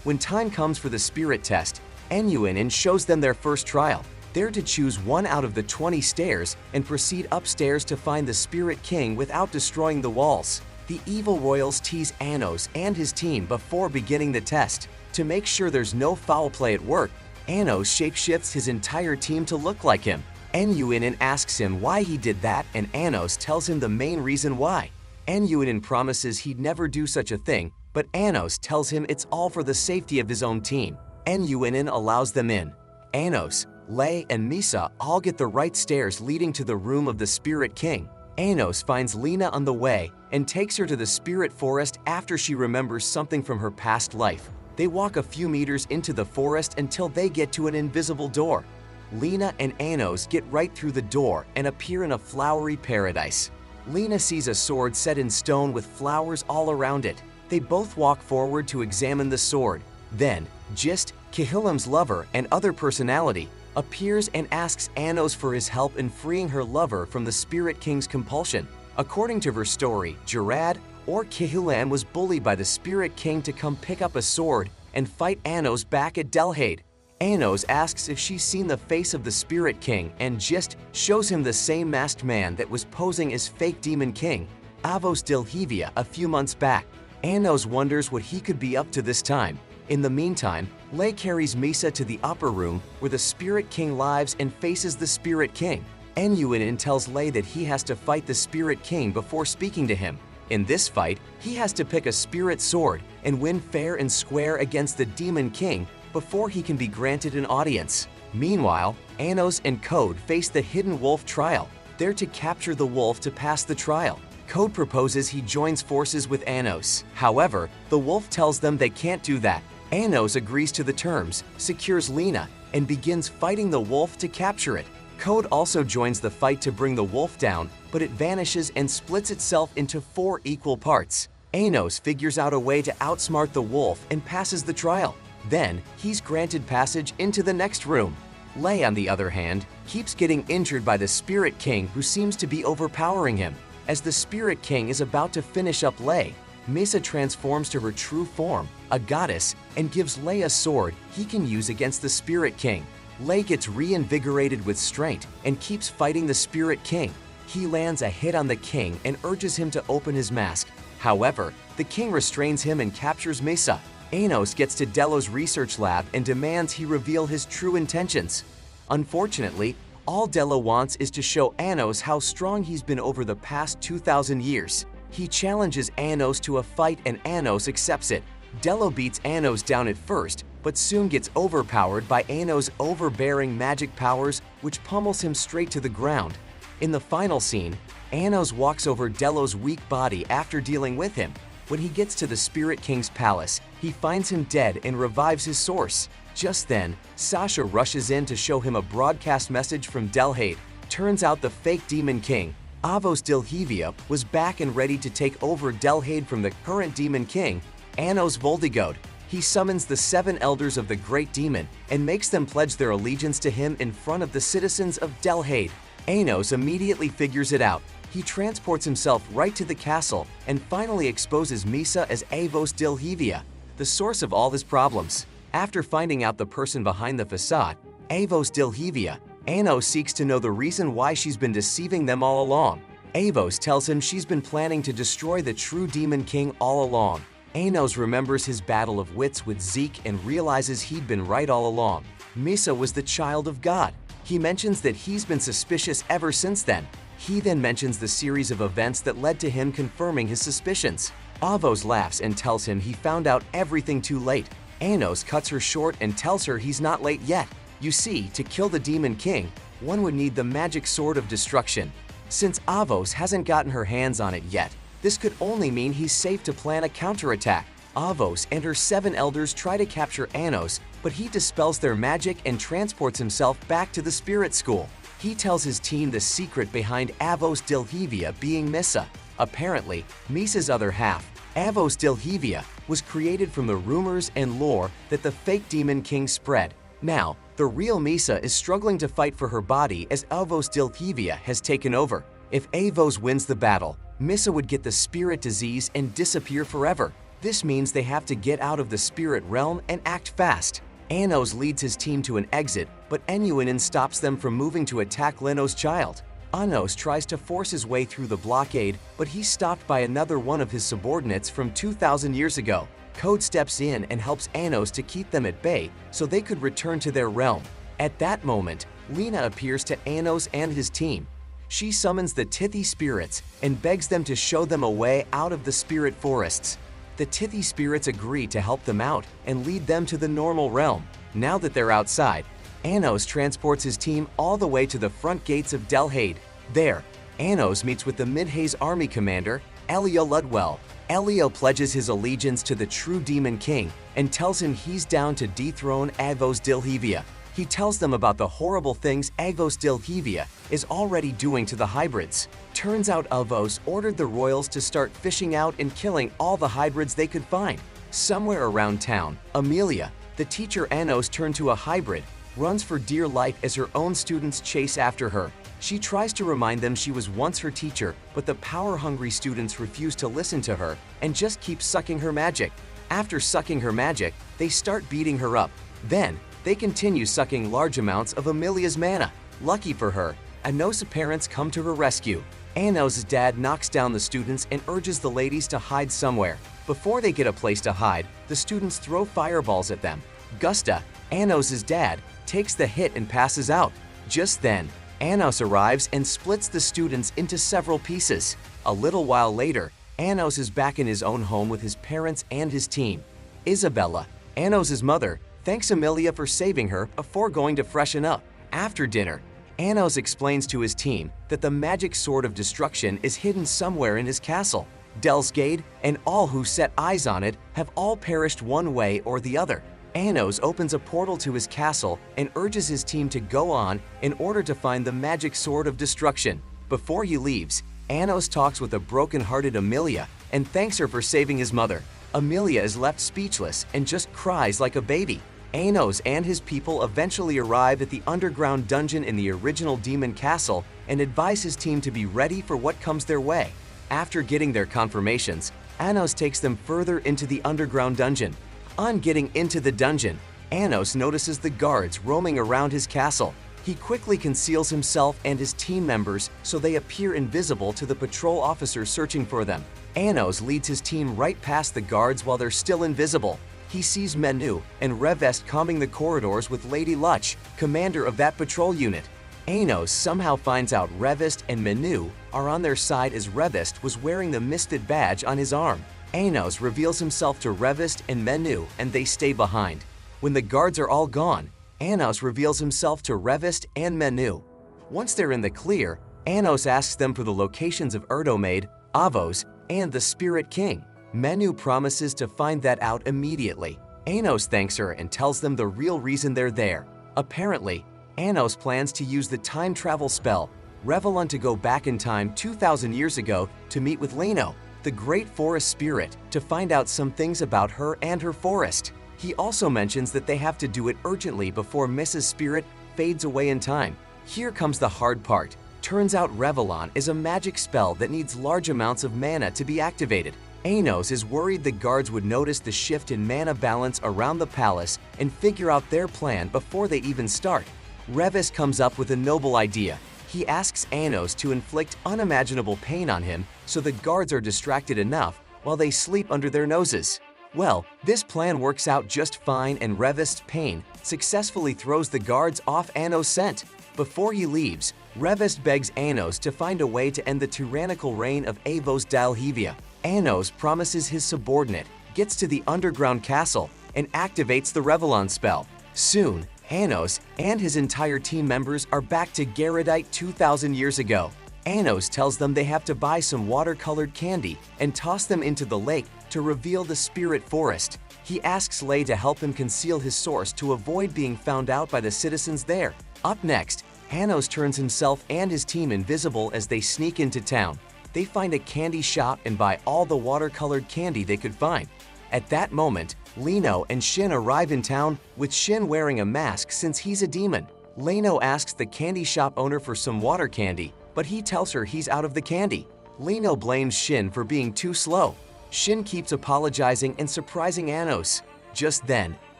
When time comes for the spirit test, Enuinen shows them their first trial. They're to choose one out of the 20 stairs and proceed upstairs to find the Spirit King without destroying the walls. The evil royals tease Anos and his team before beginning the test. To make sure there's no foul play at work, Anos shapeshifts his entire team to look like him. Enuinen asks him why he did that, and Anos tells him the main reason why. Enuinen promises he'd never do such a thing, but Anos tells him it's all for the safety of his own team. Enuinen allows them in. Anos, Lay, and Misa all get the right stairs leading to the room of the Spirit King. Anos finds Lena on the way and takes her to the spirit forest after she remembers something from her past life. They walk a few meters into the forest until they get to an invisible door. Lena and Anos get right through the door and appear in a flowery paradise. Lena sees a sword set in stone with flowers all around it. They both walk forward to examine the sword. Then, Gist, Cahilim's lover and other personality, appears and asks Anos for his help in freeing her lover from the Spirit King's compulsion. According to her story, Gerard or Cahilim was bullied by the Spirit King to come pick up a sword and fight Anos back at Delhaid. Anos asks if she's seen the face of the Spirit King, and Gist shows him the same masked man that was posing as fake Demon King, Avos Dilhevia, a few months back. Anos wonders what he could be up to this time. In the meantime, Lay carries Misa to the upper room where the Spirit King lives and faces the Spirit King. Enuinen tells Lay that he has to fight the Spirit King before speaking to him. In this fight, he has to pick a spirit sword and win fair and square against the Demon King before he can be granted an audience. Meanwhile, Anos and Code face the Hidden Wolf trial. They're to capture the wolf to pass the trial. Code proposes he joins forces with Anos. However, the wolf tells them they can't do that. Anos agrees to the terms, secures Lena, and begins fighting the wolf to capture it. Code also joins the fight to bring the wolf down, but it vanishes and splits itself into 4 equal parts. Anos figures out a way to outsmart the wolf and passes the trial. Then, he's granted passage into the next room. Lay, on the other hand, keeps getting injured by the Spirit King, who seems to be overpowering him. As the Spirit King is about to finish up Lay, Misa transforms to her true form, a goddess, and gives Lay a sword he can use against the Spirit King. Lay gets reinvigorated with strength and keeps fighting the Spirit King. He lands a hit on the king and urges him to open his mask. However, the king restrains him and captures Misa. Anos gets to Dello's research lab and demands he reveal his true intentions. Unfortunately, all Dello wants is to show Anos how strong he's been over the past 2,000 years. He challenges Anos to a fight and Anos accepts it. Dello beats Anos down at first, but soon gets overpowered by Anos' overbearing magic powers, which pummels him straight to the ground. In the final scene, Anos walks over Dello's weak body after dealing with him. When he gets to the Spirit King's palace, he finds him dead and revives his source. Just then, Sasha rushes in to show him a broadcast message from Delhaid. Turns out the fake Demon King, Avos Dilhevia, was back and ready to take over Delhaid from the current Demon King, Anos Voldigod. He summons the 7 elders of the Great Demon and makes them pledge their allegiance to him in front of the citizens of Delhaid. Anos immediately figures it out. He transports himself right to the castle and finally exposes Misa as Avos Dilhevia, the source of all his problems. After finding out the person behind the facade, Avos Dilhevia, Anos seeks to know the reason why she's been deceiving them all along. Avos tells him she's been planning to destroy the true Demon King all along. Anos remembers his battle of wits with Zeke and realizes he'd been right all along. Misa was the child of God. He mentions that he's been suspicious ever since then. He then mentions the series of events that led to him confirming his suspicions. Avos laughs and tells him he found out everything too late. Anos cuts her short and tells her he's not late yet. You see, to kill the Demon King, one would need the magic sword of destruction. Since Avos hasn't gotten her hands on it yet, this could only mean he's safe to plan a counterattack. Avos and her 7 elders try to capture Anos, but he dispels their magic and transports himself back to the spirit school. He tells his team the secret behind Avos Dilhevia being Misa. Apparently, Misa's other half, Avos Dilhevia, was created from the rumors and lore that the fake Demon King spread. Now, the real Misa is struggling to fight for her body as Avos Dilhevia has taken over. If Avos wins the battle, Misa would get the spirit disease and disappear forever. This means they have to get out of the spirit realm and act fast. Anos leads his team to an exit, but Enuinen stops them from moving to attack Leno's child. Anos tries to force his way through the blockade, but he's stopped by another one of his subordinates from 2,000 years ago. Code steps in and helps Anos to keep them at bay so they could return to their realm. At that moment, Lena appears to Anos and his team. She summons the Tithi spirits and begs them to show them a way out of the spirit forests. The Tithi spirits agree to help them out and lead them to the normal realm. Now that they're outside, Anos transports his team all the way to the front gates of Delhaid. There, Anos meets with the Midhaze army commander, Elio Ludwell. Elio pledges his allegiance to the true Demon King and tells him he's down to dethrone Avos Dilhevia. He tells them about the horrible things Avos Dilhevia is already doing to the hybrids. Turns out Avos ordered the royals to start fishing out and killing all the hybrids they could find. Somewhere around town, Amelia, the teacher Anos turned to a hybrid, runs for dear life as her own students chase after her. She tries to remind them she was once her teacher, but the power-hungry students refuse to listen to her and just keep sucking her magic. After sucking her magic, they start beating her up. Then, they continue sucking large amounts of Amelia's mana. Lucky for her, Anos' parents come to her rescue. Anos' dad knocks down the students and urges the ladies to hide somewhere. Before they get a place to hide, the students throw fireballs at them. Gusta, Anos' dad, takes the hit and passes out. Just then, Anos arrives and splits the students into several pieces. A little while later, Anos is back in his own home with his parents and his team. Isabella, Anos' mother, thanks Amelia for saving her before going to freshen up. After dinner, Anos explains to his team that the magic sword of destruction is hidden somewhere in his castle. Delsgade and all who set eyes on it have all perished one way or the other. Anos opens a portal to his castle and urges his team to go on in order to find the magic sword of destruction. Before he leaves, Anos talks with a broken-hearted Amelia and thanks her for saving his mother. Amelia is left speechless and just cries like a baby. Anos and his people eventually arrive at the underground dungeon in the original Demon Castle and advise his team to be ready for what comes their way. After getting their confirmations, Anos takes them further into the underground dungeon. On getting into the dungeon, Anos notices the guards roaming around his castle. He quickly conceals himself and his team members so they appear invisible to the patrol officers searching for them. Anos leads his team right past the guards while they're still invisible. He sees Menu and Revest combing the corridors with Lady Luch, commander of that patrol unit. Anos somehow finds out Revest and Menu are on their side as Revest was wearing the Misfit badge on his arm. Anos reveals himself to Revest and Menu and they stay behind. When the guards are all gone, Anos reveals himself to Revest and Menu. Once they're in the clear, Anos asks them for the locations of Erdomaid, Avos, and the Spirit King. Menu promises to find that out immediately. Anos thanks her and tells them the real reason they're there. Apparently, Anos plans to use the time travel spell, Revelon, to go back in time 2,000 years ago to meet with Leno, the great forest spirit, to find out some things about her and her forest. He also mentions that they have to do it urgently before Mrs. Spirit fades away in time. Here comes the hard part. Turns out Revelon is a magic spell that needs large amounts of mana to be activated. Anos is worried the guards would notice the shift in mana balance around the palace and figure out their plan before they even start. Revis comes up with a noble idea. He asks Anos to inflict unimaginable pain on him so the guards are distracted enough while they sleep under their noses. Well, this plan works out just fine and Revest's pain successfully throws the guards off Anos' scent. Before he leaves, Revest begs Anos to find a way to end the tyrannical reign of Avos Dilhevia. Anos promises his subordinate, gets to the underground castle, and activates the Revelon spell. Soon, Anos and his entire team members are back to Garadite 2,000 years ago. Anos tells them they have to buy some watercolored candy and toss them into the lake to reveal the spirit forest. He asks Lei to help him conceal his source to avoid being found out by the citizens there. Up next, Anos turns himself and his team invisible as they sneak into town. They find a candy shop and buy all the watercolored candy they could find. At that moment, Lino and Shin arrive in town, with Shin wearing a mask since he's a demon. Lino asks the candy shop owner for some water candy, but he tells her he's out of the candy. Lino blames Shin for being too slow. Shin keeps apologizing and surprising Anos. Just then,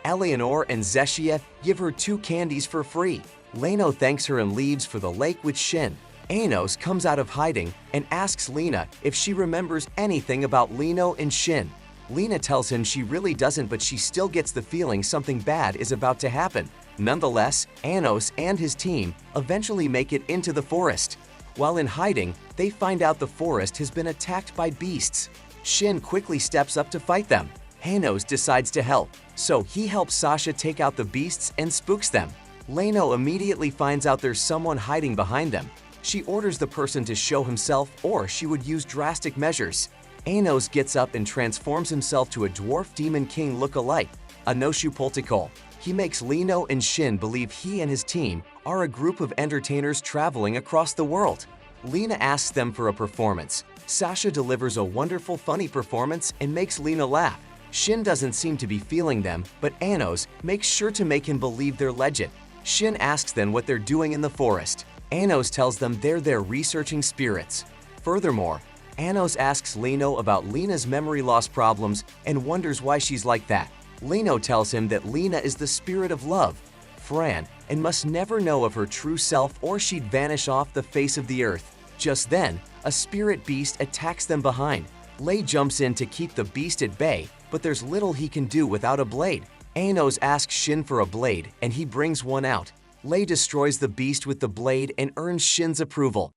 Eleanor and Zeshia give her 2 candies for free. Lino thanks her and leaves for the lake with Shin. Anos comes out of hiding and asks Lena if she remembers anything about Lino and Shin. Lena tells him she really doesn't, but she still gets the feeling something bad is about to happen. Nonetheless, Anos and his team eventually make it into the forest. While in hiding, they find out the forest has been attacked by beasts. Shin quickly steps up to fight them. Anos decides to help, so he helps Sasha take out the beasts and spooks them. Leno immediately finds out there's someone hiding behind them. She orders the person to show himself, or she would use drastic measures. Anos gets up and transforms himself to a dwarf demon king look-alike, Anoshu Poltikol. He makes Lino and Shin believe he and his team are a group of entertainers traveling across the world. Lena asks them for a performance. Sasha delivers a wonderful, funny performance and makes Lena laugh. Shin doesn't seem to be feeling them, but Anos makes sure to make him believe they're legit. Shin asks them what they're doing in the forest. Anos tells them they're there researching spirits. Furthermore, Anos asks Lino about Lena's memory loss problems and wonders why she's like that. Lino tells him that Lena is the spirit of love, Fran, and must never know of her true self or she'd vanish off the face of the earth. Just then, a spirit beast attacks them behind. Lei jumps in to keep the beast at bay, but there's little he can do without a blade. Anos asks Shin for a blade, and he brings one out. Lei destroys the beast with the blade and earns Shin's approval.